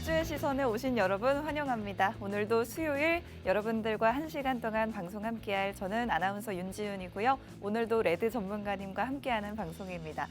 테마주의 시선에 오신 여러분 환영합니다. 오늘도 수요일 여러분들과 1시간 동안 방송 함께할 저는 아나운서 윤지윤이고요. 오늘도 레드 전문가님과 함께하는 방송입니다.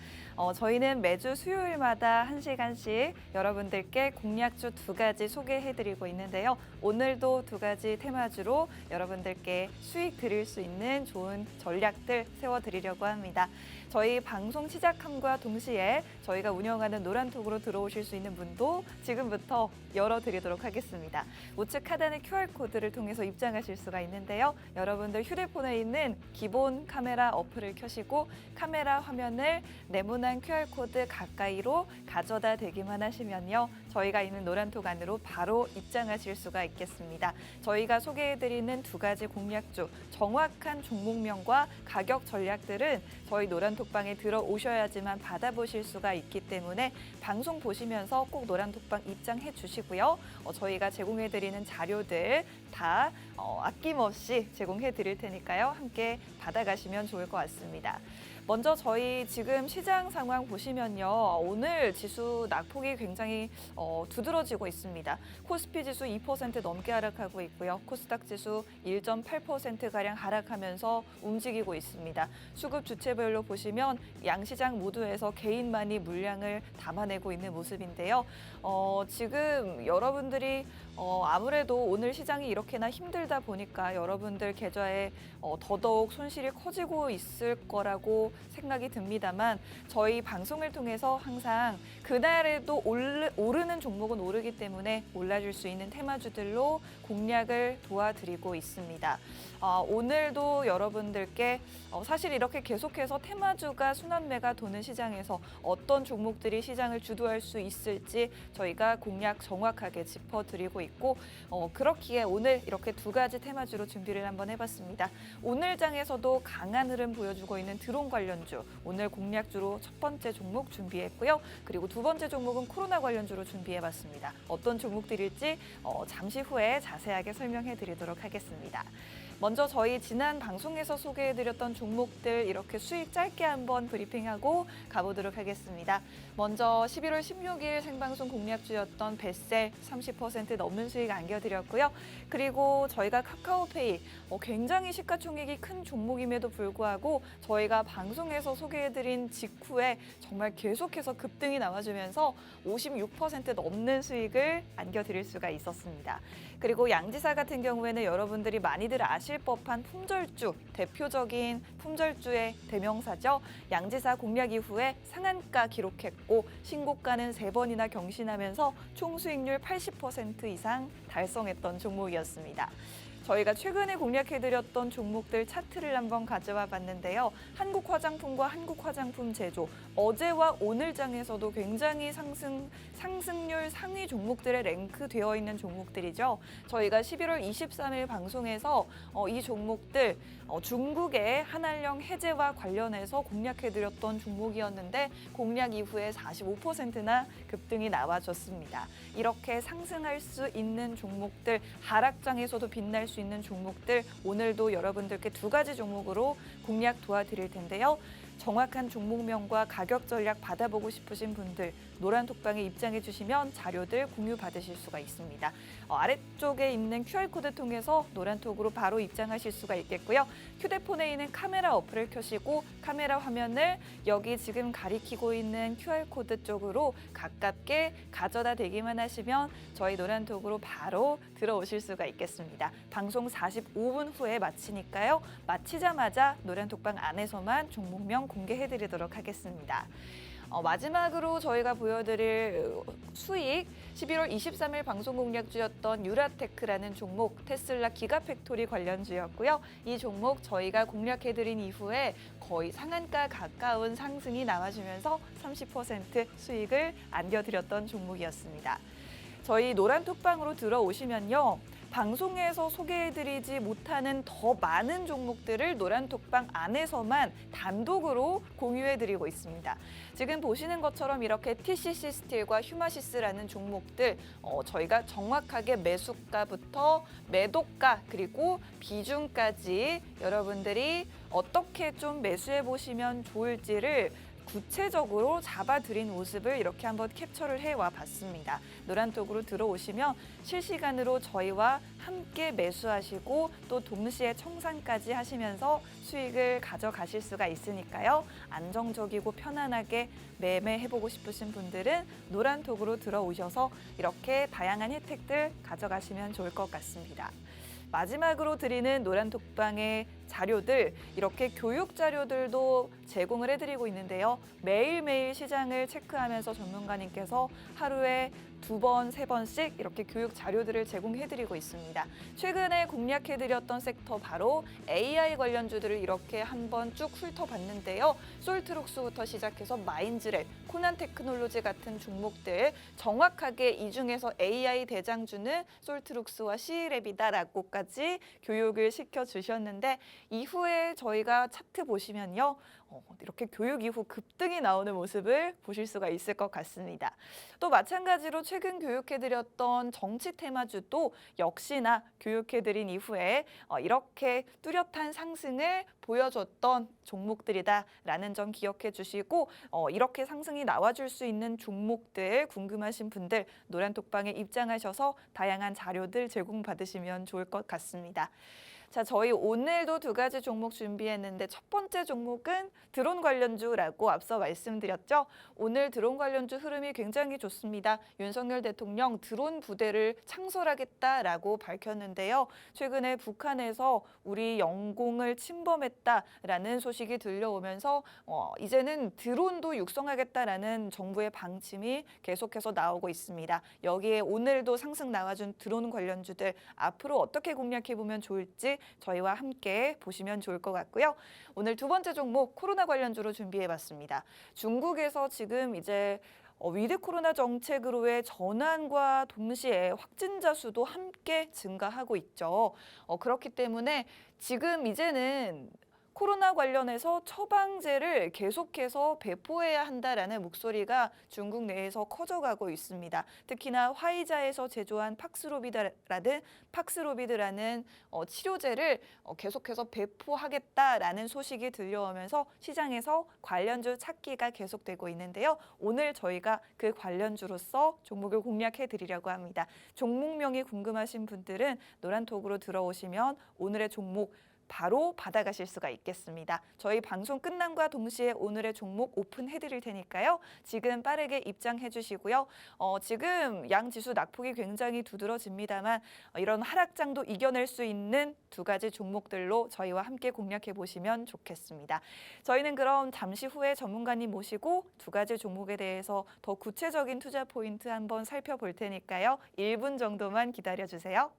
저희는 매주 수요일마다 1시간씩 여러분들께 공략주 2가지 소개해드리고 있는데요. 오늘도 2가지 테마주로 여러분들께 수익 드릴 수 있는 좋은 전략들 세워드리려고 합니다. 저희 방송 시작함과 동시에 저희가 운영하는 노란톡으로 들어오실 수 있는 문도 지금부터 열어드리도록 하겠습니다. 우측 하단의 QR코드를 통해서 입장하실 수가 있는데요. 여러분들 휴대폰에 있는 기본 카메라 어플을 켜시고 카메라 화면을 네모난 QR코드 가까이로 가져다 대기만 하시면요. 저희가 있는 노란톡 안으로 바로 입장하실 수가 있겠습니다. 저희가 소개해드리는 2가지 공략주, 정확한 종목명과 가격 전략들은 저희 노란톡방에 들어오셔야지만 받아보실 수가 있기 때문에 방송 보시면서 꼭 노란톡방 입장해 주시고요. 저희가 제공해드리는 자료들 다 아낌없이 제공해 드릴 테니까요. 함께 받아가시면 좋을 것 같습니다. 먼저 저희 지금 시장 상황 보시면요. 오늘 지수 낙폭이 굉장히 두드러지고 있습니다. 코스피 지수 2% 넘게 하락하고 있고요. 코스닥 지수 1.8%가량 하락하면서 움직이고 있습니다. 수급 주체별로 보시면 양시장 모두에서 개인만이 물량을 담아내고 있는 모습인데요. 지금 여러분들이 아무래도 오늘 시장이 이렇게나 힘들다 보니까 여러분들 계좌에 더더욱 손실이 커지고 있을 거라고 생각이 듭니다만 저희 방송을 통해서 항상 그날에도 오르는 종목은 오르기 때문에 올라줄 수 있는 테마주들로 공략을 도와드리고 있습니다. 오늘도 여러분들께 사실 이렇게 계속해서 테마주가 순환매가 도는 시장에서 어떤 종목들이 시장을 주도할 수 있을지 저희가 공략 정확하게 짚어드리고 있고 그렇기에 오늘 이렇게 2가지 테마주로 준비를 한번 해봤습니다. 오늘 장에서도 강한 흐름 보여주고 있는 드론 관련주, 오늘 공략주로 첫 번째 종목 준비했고요. 그리고 2번째 종목은 코로나 관련주로 준비해봤습니다. 어떤 종목들일지 잠시 후에 자세하게 설명해드리도록 하겠습니다. 먼저 저희 지난 방송에서 소개해드렸던 종목들 이렇게 수익 짧게 한번 브리핑하고 가보도록 하겠습니다. 먼저 11월 16일 생방송 공략주였던 벳셀 30% 넘는 수익 안겨드렸고요. 그리고 저희가 카카오페이 굉장히 시가총액이 큰 종목임에도 불구하고 저희가 방송에서 소개해드린 직후에 정말 계속해서 급등이 나와주면서 56% 넘는 수익을 안겨드릴 수가 있었습니다. 그리고 양지사 같은 경우에는 여러분들이 많이들 아실 법한 품절주, 대표적인 품절주의 대명사죠. 양지사 공략 이후에 상한가 기록했고 신고가는 3번이나 경신하면서 총 수익률 80% 이상 달성했던 종목이었습니다. 저희가 최근에 공략해드렸던 종목들 차트를 한번 가져와 봤는데요. 한국화장품과 한국화장품 제조, 어제와 오늘 장에서도 굉장히 상승률 상위 종목들에 랭크되어 있는 종목들이죠. 저희가 11월 23일 방송에서 이 종목들 중국의 한알령 해제와 관련해서 공략해드렸던 종목이었는데 공략 이후에 45%나 급등이 나와줬습니다. 이렇게 상승할 수 있는 종목들, 하락장에서도 빛날 수 있는 종목들 오늘도 여러분들께 2가지 종목으로 공략 도와드릴 텐데요. 정확한 종목명과 가격 전략 받아보고 싶으신 분들 노란톡방에 입장해 주시면 자료들 공유 받으실 수가 있습니다. 아래쪽에 있는 QR코드 통해서 노란톡으로 바로 입장하실 수가 있겠고요. 휴대폰에 있는 카메라 어플을 켜시고 카메라 화면을 여기 지금 가리키고 있는 QR코드 쪽으로 가깝게 가져다 대기만 하시면 저희 노란톡으로 바로 들어오실 수가 있겠습니다. 방송 45분 후에 마치니까요. 마치자마자 노란톡방 안에서만 종목명 공개해드리도록 하겠습니다. 마지막으로 저희가 보여드릴 수익 11월 23일 방송 공략주였던 유라테크라는 종목 테슬라 기가팩토리 관련주였고요. 이 종목 저희가 공략해드린 이후에 거의 상한가 가까운 상승이 나와주면서 30% 수익을 안겨드렸던 종목이었습니다. 저희 노란톡방으로 들어오시면요. 방송에서 소개해드리지 못하는 더 많은 종목들을 노란톡방 안에서만 단독으로 공유해드리고 있습니다. 지금 보시는 것처럼 이렇게 TCC 스틸과 휴마시스라는 종목들 저희가 정확하게 매수가부터 매도가 그리고 비중까지 여러분들이 어떻게 좀 매수해 보시면 좋을지를 구체적으로 잡아드린 모습을 이렇게 한번 캡처를 해와 봤습니다. 노란톡으로 들어오시면 실시간으로 저희와 함께 매수하시고 또 동시에 청산까지 하시면서 수익을 가져가실 수가 있으니까요. 안정적이고 편안하게 매매해보고 싶으신 분들은 노란톡으로 들어오셔서 이렇게 다양한 혜택들 가져가시면 좋을 것 같습니다. 마지막으로 드리는 노란톡방의 자료들, 이렇게 교육 자료들도 제공을 해드리고 있는데요. 매일매일 시장을 체크하면서 전문가님께서 하루에 2번, 3번씩 이렇게 교육 자료들을 제공해드리고 있습니다. 최근에 공략해드렸던 섹터 바로 AI 관련주들을 이렇게 한번 쭉 훑어봤는데요. 솔트룩스부터 시작해서 마인즈랩, 코난테크놀로지 같은 종목들 정확하게 이 중에서 AI 대장주는 솔트룩스와 시랩이다라고까지 교육을 시켜주셨는데 이후에 저희가 차트 보시면요. 이렇게 교육 이후 급등이 나오는 모습을 보실 수가 있을 것 같습니다. 또 마찬가지로 최근 교육해드렸던 정치 테마주도 역시나 교육해드린 이후에 이렇게 뚜렷한 상승을 보여줬던 종목들이다라는 점 기억해 주시고 이렇게 상승이 나와줄 수 있는 종목들 궁금하신 분들 노란톡방에 입장하셔서 다양한 자료들 제공받으시면 좋을 것 같습니다. 자, 저희 오늘도 2가지 종목 준비했는데 첫 번째 종목은 드론 관련주라고 앞서 말씀드렸죠. 오늘 드론 관련주 흐름이 굉장히 좋습니다. 윤석열 대통령 드론 부대를 창설하겠다라고 밝혔는데요. 최근에 북한에서 우리 영공을 침범했다라는 소식이 들려오면서 이제는 드론도 육성하겠다라는 정부의 방침이 계속해서 나오고 있습니다. 여기에 오늘도 상승 나와준 드론 관련주들 앞으로 어떻게 공략해보면 좋을지 저희와 함께 보시면 좋을 것 같고요. 오늘 2번째 종목 코로나 관련주로 준비해봤습니다. 중국에서 지금 이제 위드 코로나 정책으로의 전환과 동시에 확진자 수도 함께 증가하고 있죠. 그렇기 때문에 지금 이제는 코로나 관련해서 처방제를 계속해서 배포해야 한다라는 목소리가 중국 내에서 커져가고 있습니다. 특히나 화이자에서 제조한 팍스로비드라는 치료제를 계속해서 배포하겠다라는 소식이 들려오면서 시장에서 관련주 찾기가 계속되고 있는데요. 오늘 저희가 그 관련주로서 종목을 공략해 드리려고 합니다. 종목명이 궁금하신 분들은 노란톡으로 들어오시면 오늘의 종목 바로 받아가실 수가 있겠습니다. 저희 방송 끝남과 동시에 오늘의 종목 오픈해드릴 테니까요. 지금 빠르게 입장해 주시고요. 지금 양지수 낙폭이 굉장히 두드러집니다만 이런 하락장도 이겨낼 수 있는 2가지 종목들로 저희와 함께 공략해 보시면 좋겠습니다. 저희는 그럼 잠시 후에 전문가님 모시고 2가지 종목에 대해서 더 구체적인 투자 포인트 한번 살펴볼 테니까요. 1분 정도만 기다려 주세요.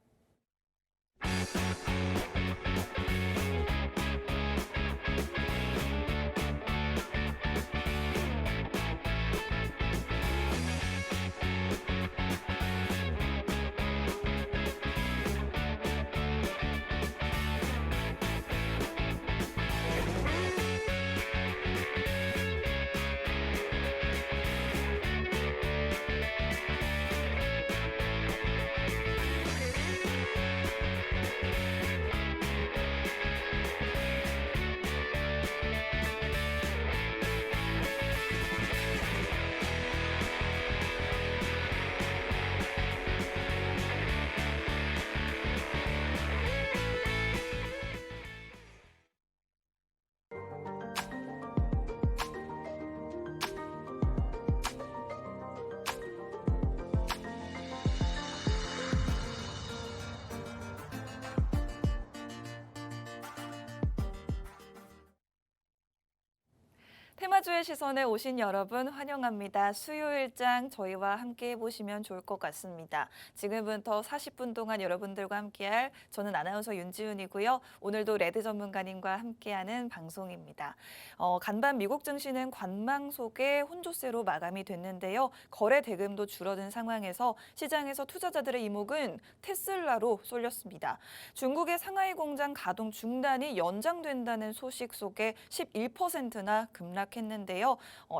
테마주의 시선에 오신 여러분 환영합니다. 수요일장 저희와 함께 해보시면 좋을 것 같습니다. 지금부터 40분 동안 여러분들과 함께할 저는 아나운서 윤지훈이고요. 오늘도 레드 전문가님과 함께하는 방송입니다. 간밤 미국 증시는 관망 속에 혼조세로 마감이 됐는데요. 거래 대금도 줄어든 상황에서 시장에서 투자자들의 이목은 테슬라로 쏠렸습니다. 중국의 상하이 공장 가동 중단이 연장된다는 소식 속에 11%나 급락했는데요.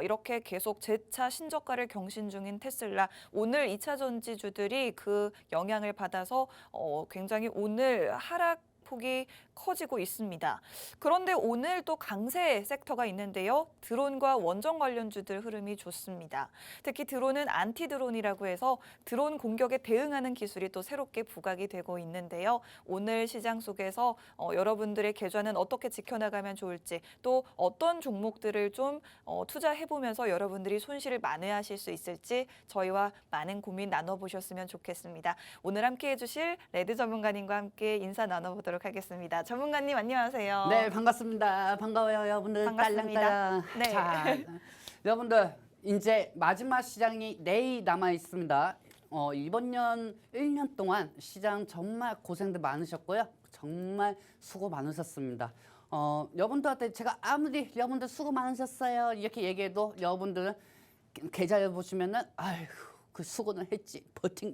이렇게 계속 재차 신저가를 경신 중인 테슬라, 오늘 2차 전지주들이 그 영향을 받아서 굉장히 오늘 하락 폭이 커지고 있습니다. 그런데 오늘 또 강세 섹터가 있는데요. 드론과 원정 관련주들 흐름이 좋습니다. 특히 드론은 안티드론이라고 해서 드론 공격에 대응하는 기술이 또 새롭게 부각이 되고 있는데요. 오늘 시장 속에서 여러분들의 계좌는 어떻게 지켜나가면 좋을지 또 어떤 종목들을 좀 투자해보면서 여러분들이 손실을 만회하실 수 있을지 저희와 많은 고민 나눠보셨으면 좋겠습니다. 오늘 함께해 주실 레드 전문가님과 함께 인사 나눠보도록 하겠습니다. 전문가님 안녕하세요. 네, 반갑습니다. 반가워요, 여러분들. 반갑습니다. 딸랑딸랑. 네. 자, 여러분들 이제 마지막 시장이 내일 남아 있습니다. 이번 년 1년 동안 시장 정말 고생들 많으셨고요. 정말 수고 많으셨습니다. 여러분들한테 제가 아무리 여러분들 수고 많으셨어요 이렇게 얘기해도 여러분들은 계좌를 보시면은 아휴 그 수고는 했지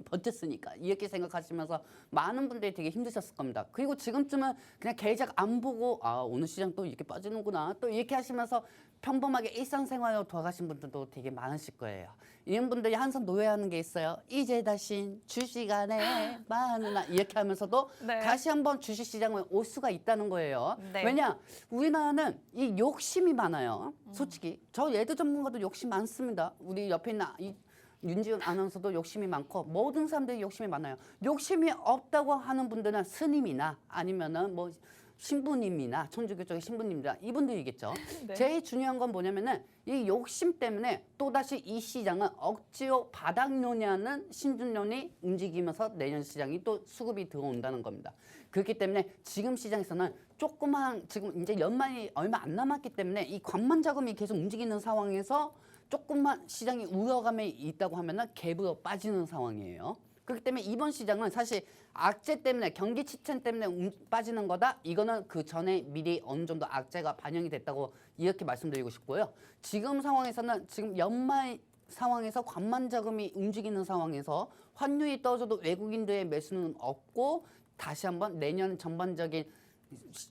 버텼으니까 이렇게 생각하시면서 많은 분들이 되게 힘드셨을 겁니다. 그리고 지금쯤은 그냥 계좌 안 보고 아 오늘 시장 또 이렇게 빠지는구나 또 이렇게 하시면서 평범하게 일상생활로 돌아가신 분들도 되게 많으실 거예요. 이런 분들이 항상 노래하는 게 있어요. 이제 다시 주식 안에 많으나 이렇게 하면서도 네. 다시 한번 주식시장에 올 수가 있다는 거예요. 네. 왜냐 우리나라는 이 욕심이 많아요. 솔직히 저 예드 전문가도 욕심 많습니다. 우리 옆에 있는 이 윤지은 아나운서도 욕심이 많고 모든 사람들이 욕심이 많아요. 욕심이 없다고 하는 분들은 스님이나 아니면은 뭐 신부님이나 천주교 쪽의 신부님이나 이분들이겠죠. 네. 제일 중요한 건 뭐냐면은 이 욕심 때문에 또다시 이 시장은 억지로 바닥론이라는 신준론이 움직이면서 내년 시장이 또 수급이 들어온다는 겁니다. 그렇기 때문에 지금 시장에서는 조그만 지금 이제 연말이 얼마 안 남았기 때문에 이 관만 자금이 계속 움직이는 상황에서 조금만 시장이 우려감이 있다고 하면은 갭으로 빠지는 상황이에요. 그렇기 때문에 이번 시장은 사실 악재 때문에 경기 침체 때문에 빠지는 거다. 이거는 그 전에 미리 어느 정도 악재가 반영이 됐다고 이렇게 말씀드리고 싶고요. 지금 상황에서는 지금 연말 상황에서 관만 자금이 움직이는 상황에서 환율이 떨어져도 외국인들의 매수는 없고 다시 한번 내년 전반적인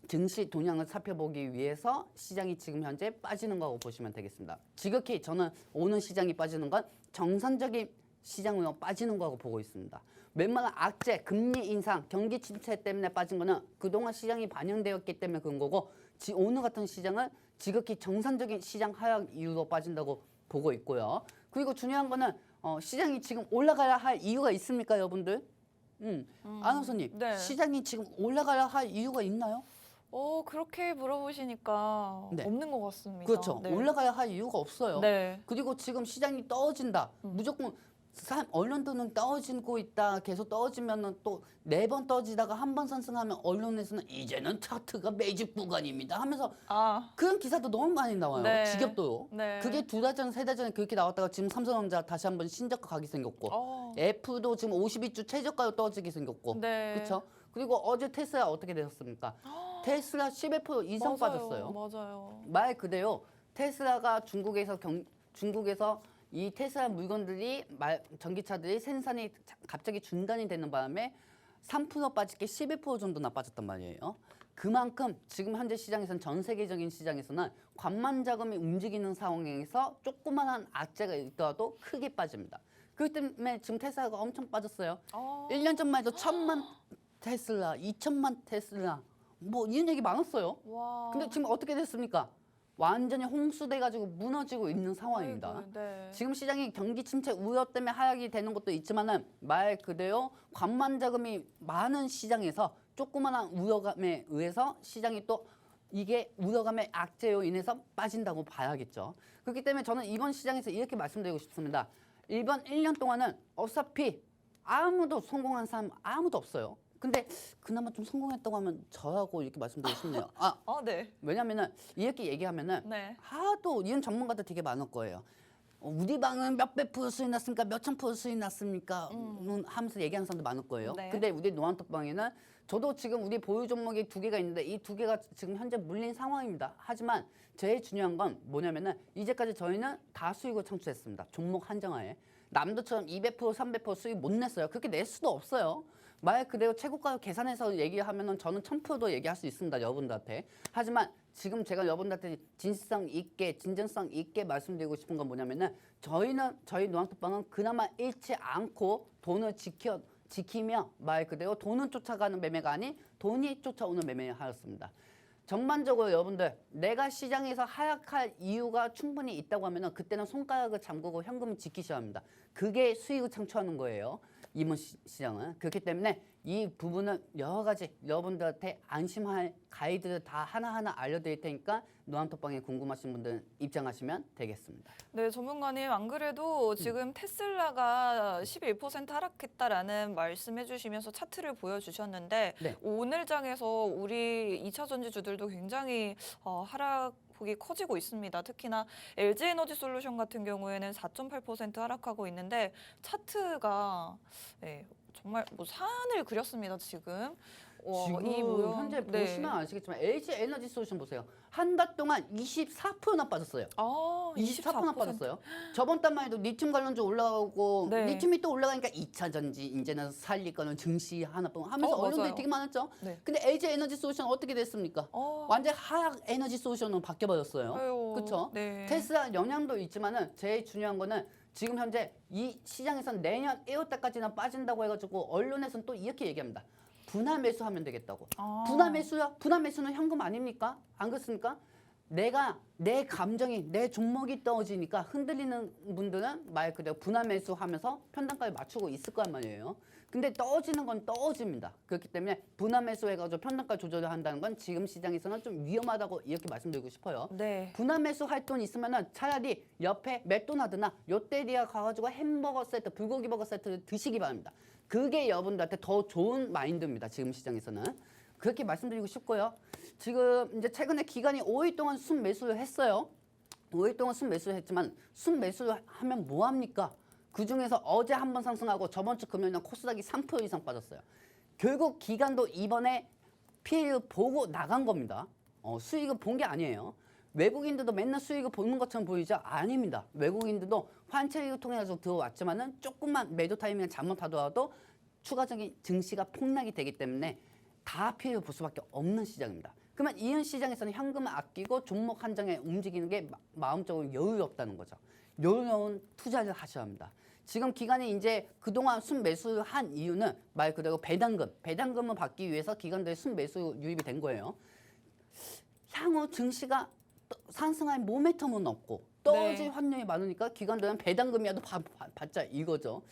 증시 동향을 살펴보기 위해서 시장이 지금 현재 빠지는 거라고 보시면 되겠습니다. 지극히 저는 오늘 시장이 빠지는 건 정상적인 시장으로 빠지는 거라고 보고 있습니다. 웬만한 악재, 금리 인상, 경기 침체 때문에 빠진 거는 그동안 시장이 반영되었기 때문에 그런 거고 오늘 같은 시장은 지극히 정상적인 시장 하락 이유로 빠진다고 보고 있고요. 그리고 중요한 거는 시장이 지금 올라가야 할 이유가 있습니까, 여러분들? 아나운서님, 네. 시장이 지금 올라가야 할 이유가 있나요? 그렇게 물어보시니까 네. 없는 것 같습니다. 그렇죠. 네. 올라가야 할 이유가 없어요. 네. 그리고 지금 시장이 떨어진다. 무조건 언론들은 떨어지고 있다. 계속 떨어지면은 또 4번 떨어지다가 한 번 상승하면 언론에서는 이제는 차트가 매직 구간입니다 하면서 그런 기사도 너무 많이 나와요. 네. 지겹도요. 네. 그게 2달 전, 3달 전에 그렇게 나왔다가 지금 삼성전자 다시 한번 신저가 가기 생겼고 F도 지금 52주 최저가로 떨어지게 생겼고 네. 그렇죠. 그리고 어제 테슬라 어떻게 되셨습니까? 테슬라 11% 이상 빠졌어요. 맞아요. 말 그대로 테슬라가 중국에서 이 테슬라 물건들이 전기차들이 생산이 갑자기 중단이 되는 바람에 3% 빠질 게 11% 정도나 빠졌단 말이에요. 그만큼 지금 현재 시장에서는 전 세계적인 시장에서는 관만 자금이 움직이는 상황에서 조그만한 악재가 있더라도 크게 빠집니다. 그렇기 때문에 지금 테슬라가 엄청 빠졌어요. 1년 전만 해도 1,000만 테슬라, 2,000만 테슬라 뭐 이런 얘기 많았어요. 와. 근데 지금 어떻게 됐습니까? 완전히 홍수돼가지고 무너지고 있는 상황입니다. 아이고, 네. 지금 시장이 경기 침체 우려 때문에 하락이 되는 것도 있지만은 말 그대로 관만 자금이 많은 시장에서 조그마한 우려감에 의해서 시장이 또 이게 우려감의 악재로 인해서 빠진다고 봐야겠죠. 그렇기 때문에 저는 이번 시장에서 이렇게 말씀드리고 싶습니다. 이번 1년 동안은 어차피 아무도 성공한 사람 아무도 없어요. 근데 그나마 좀 성공했다고 하면 저하고 이렇게 말씀드리고 싶네요. 네. 왜냐면은 이렇게 얘기하면은 네. 하도 이런 전문가들 되게 많을 거예요. 우리 방은 몇백 프로 수익 났습니까? 몇천 프로 수익 났습니까? 하면서 얘기하는 사람도 많을 거예요. 네. 근데 우리 노안톡방에는 저도 지금 우리 보유 종목이 2개가 있는데 이 2개가 지금 현재 물린 상황입니다. 하지만 제일 중요한 건 뭐냐면은 이제까지 저희는 다 수익을 창출했습니다. 종목 한정하에. 남들처럼 200% 300% 수익 못 냈어요. 그렇게 낼 수도 없어요. 말 그대로 최고가 계산해서 얘기하면은 저는 1000%도 얘기할 수 있습니다. 여러분들한테. 하지만 지금 제가 여러분들한테 진실성 있게 진정성 있게 말씀드리고 싶은 건 뭐냐면은 저희 노안톡방은 그나마 잃지 않고 돈을 지켜 지키며 말 그대로 돈은 쫓아가는 매매가 아닌 돈이 쫓아오는 매매하였습니다. 전반적으로 여러분들 내가 시장에서 하락할 이유가 충분히 있다고 하면 그때는 손가락을 잠그고 현금을 지키셔야 합니다. 그게 수익을 창출하는 거예요. 이번 시장은. 그렇기 때문에 이 부분은 여러 가지 여러분들한테 안심할 가이드를 다 하나하나 알려드릴 테니까 노안톡방에 궁금하신 분들은 입장하시면 되겠습니다. 네, 전문가님 안 그래도 지금 테슬라가 11% 하락했다라는 말씀해 주시면서 차트를 보여주셨는데 네. 오늘 장에서 우리 2차 전지주들도 굉장히 하락폭이 커지고 있습니다. 특히나 LG에너지솔루션 같은 경우에는 4.8% 하락하고 있는데 차트가 네, 정말 뭐 산을 그렸습니다, 지금. 지금 이 모형, 현재 네. 보시면 아시겠지만 LG 에너지 솔루션 보세요. 한 달 동안 24%나 빠졌어요. 24%나 빠졌어요. 저번 달만 해도 리튬 관련주 올라가고 네. 리튬이 또 올라가니까 2차 전지 이제는 살릴 거는 증시 하나뿐 하면서 언론들이 맞아요. 되게 많았죠. 네. 근데 LG 에너지 솔루션 어떻게 됐습니까? 완전 하락 에너지 솔루션으로 바뀌어버렸어요. 그렇죠? 네. 테슬라 영향도 있지만은 제일 중요한 거는 지금 현재 이 시장에서는 내년 1월 달까지는 빠진다고 해가지고 언론에서는 또 이렇게 얘기합니다. 분할 매수하면 되겠다고. 분할 매수요? 분할 매수는 현금 아닙니까? 안 그렇습니까? 내가 내 감정이 내 종목이 떨어지니까 흔들리는 분들은 말 그대로 분할 매수하면서 편단가를 맞추고 있을 거란 말이에요. 근데 떨어지는 건 떨어집니다. 그렇기 때문에 분할 매수해가지고 편단가 조절을 한다는 건 지금 시장에서는 좀 위험하다고 이렇게 말씀드리고 싶어요. 네. 분할 매수 할 돈 있으면은 차라리 옆에 맥도나드나 롯데리아 가가지고 햄버거 세트, 불고기 버거 세트를 드시기 바랍니다. 그게 여러분들한테 더 좋은 마인드입니다. 지금 시장에서는. 그렇게 말씀드리고 싶고요. 지금 이제 최근에 기간이 5일 동안 순 매수를 했어요. 5일 동안 순 매수를 했지만 순 매수를 하면 뭐 합니까? 그중에서 어제 한 번 상승하고 저번 주 금요일날 코스닥이 3% 이상 빠졌어요. 결국 기간도 이번에 피해를 보고 나간 겁니다. 수익을 본 게 아니에요. 외국인들도 맨날 수익을 보는 것처럼 보이죠? 아닙니다. 외국인들도 환차익을 통해서 들어왔지만은 조금만 매도 타이밍을 잘못하더라도 추가적인 증시가 폭락이 되기 때문에 다 피해를 볼 수밖에 없는 시장입니다. 그러면 이런 시장에서는 현금을 아끼고 종목 한정에 움직이는 게 마음적으로 여유롭다는 거죠. 여유로운 투자를 하셔야 합니다. 지금 기간에 이제 그동안 순매수를 한 이유는 말 그대로 배당금을 받기 위해서 기관들의 순매수 유입이 된 거예요. 향후 증시가 상승할 모멘텀은 없고 떨어질 확률이 많으니까 기관들은 배당금이라도 받자 이거죠.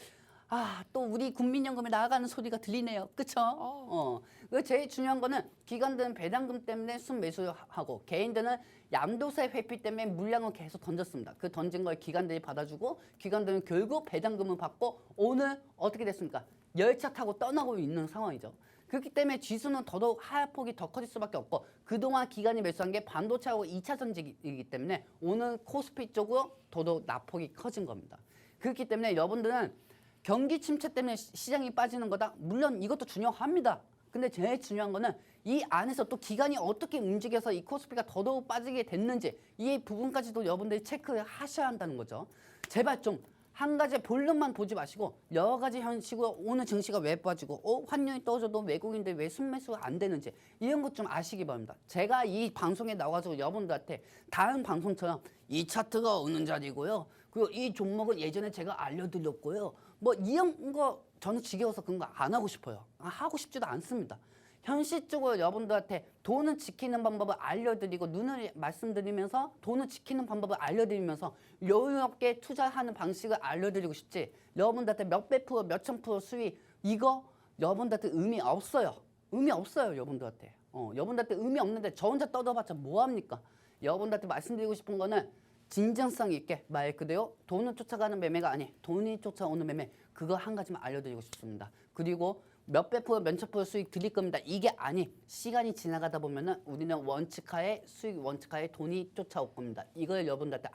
또 우리 국민연금에 나아가는 소리가 들리네요. 그쵸? 제일 중요한 거는 기관들은 배당금 때문에 순매수하고 개인들은 양도세 회피 때문에 물량을 계속 던졌습니다. 그 던진 걸 기관들이 받아주고 기관들은 결국 배당금을 받고 오늘 어떻게 됐습니까? 열차 타고 떠나고 있는 상황이죠. 그렇기 때문에 지수는 더더욱 하락폭이 더 커질 수밖에 없고 그동안 기관이 매수한 게 반도체하고 2차 전지이기 때문에 오늘 코스피 쪽으로 더더욱 낙폭이 커진 겁니다. 그렇기 때문에 여러분들은 경기 침체 때문에 시장이 빠지는 거다. 물론 이것도 중요합니다. 근데 제일 중요한 거는 이 안에서 또 기관이 어떻게 움직여서 이 코스피가 더더욱 빠지게 됐는지 이 부분까지도 여러분들이 체크를 하셔야 한다는 거죠. 제발 좀 한 가지 본론만 보지 마시고 여러 가지 현식으로 오늘 증시가 왜 빠지고 환율이 떨어져도 외국인들 왜 순매수가 안 되는지 이런 것 좀 아시기 바랍니다. 제가 이 방송에 나와서 여러분들한테 다른 방송처럼 이 차트가 오는 자리고요. 그리고 이 종목은 예전에 제가 알려드렸고요. 뭐 이런 거 저는 지겨워서 그런 거 안 하고 싶어요. 하고 싶지도 않습니다. 현실적으로 여러분들한테 돈을 지키는 방법을 알려드리고 눈을 말씀드리면서 돈을 지키는 방법을 알려드리면서 여유롭게 투자하는 방식을 알려드리고 싶지 여러분들한테 몇백 프로 몇천 프로 수익 이거 여러분들한테 의미 없어요. 의미 없어요 여러분들한테. 여러분들한테 의미 없는데 저 혼자 떠들어봤자 뭐합니까? 여러분들한테 말씀드리고 싶은 거는 진정성 있게 말 그대로 돈을 쫓아가는 매매가 아니 돈이 쫓아오는 매매 그거 한 가지만 알려드리고 싶습니다. 그리고 몇백 프로 몇천 프로 수익 드릴 겁니다. 이게 아니 시간이 지나가다 보면은 우리는 원칙하에 수익 원칙하에 돈이 쫓아올 겁니다. 이걸 여러분들한테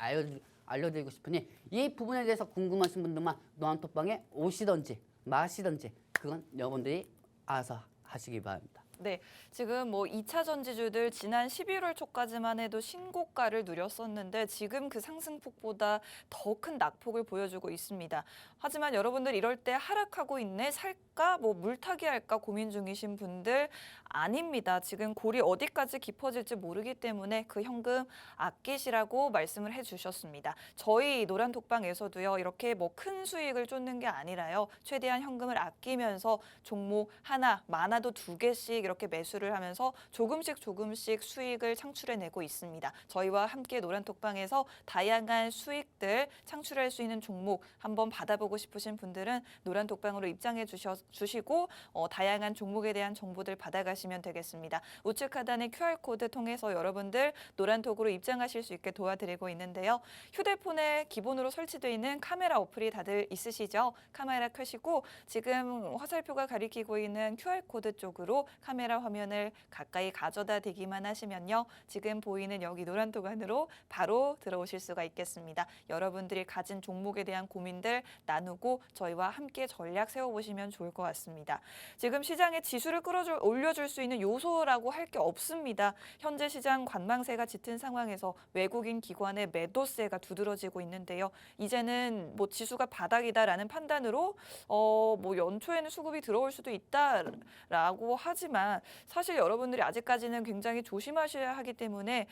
알려드리고 싶으니 이 부분에 대해서 궁금하신 분들만 노안톡방에 오시던지 마시던지 그건 여러분들이 알아서 하시기 바랍니다. 네, 지금 뭐 2차 전지주들 지난 11월 초까지만 해도 신고가를 누렸었는데 지금 그 상승폭보다 더 큰 낙폭을 보여주고 있습니다. 하지만 여러분들 이럴 때 하락하고 있네, 살까, 뭐 물타기 할까 고민 중이신 분들 아닙니다. 지금 골이 어디까지 깊어질지 모르기 때문에 그 현금 아끼시라고 말씀을 해주셨습니다. 저희 노란톡방에서도요, 이렇게 뭐 큰 수익을 쫓는 게 아니라요, 최대한 현금을 아끼면서 종목 하나, 많아도 2개씩 이렇게 매수를 하면서 조금씩 수익을 창출해내고 있습니다. 저희와 함께 노란톡방에서 다양한 수익들 창출할 수 있는 종목 한번 받아보고 싶으신 분들은 노란톡방으로 입장해 주시고 다양한 종목에 대한 정보들 받아가시면 되겠습니다. 우측 하단의 QR코드 통해서 여러분들 노란톡으로 입장하실 수 있게 도와드리고 있는데요. 휴대폰에 기본으로 설치되어 있는 카메라 어플이 다들 있으시죠? 카메라 켜시고 지금 화살표가 가리키고 있는 QR코드 쪽으로 카메라 화면을 가까이 가져다 대기만 하시면요. 지금 보이는 여기 노란톡 안으로 바로 들어오실 수가 있겠습니다. 여러분들이 가진 종목에 대한 고민들 나누고 저희와 함께 전략 세워보시면 좋을 것 같습니다. 지금 시장의 지수를 올려줄 수 있는 요소라고 할 게 없습니다. 현재 시장 관망세가 짙은 상황에서 외국인 기관의 매도세가 두드러지고 있는데요. 이제는 뭐 지수가 바닥이다라는 판단으로 뭐 연초에는 수급이 들어올 수도 있다라고 하지만 사실 여러분들이 아직까지는 굉장히 조심하셔야 하기 때문에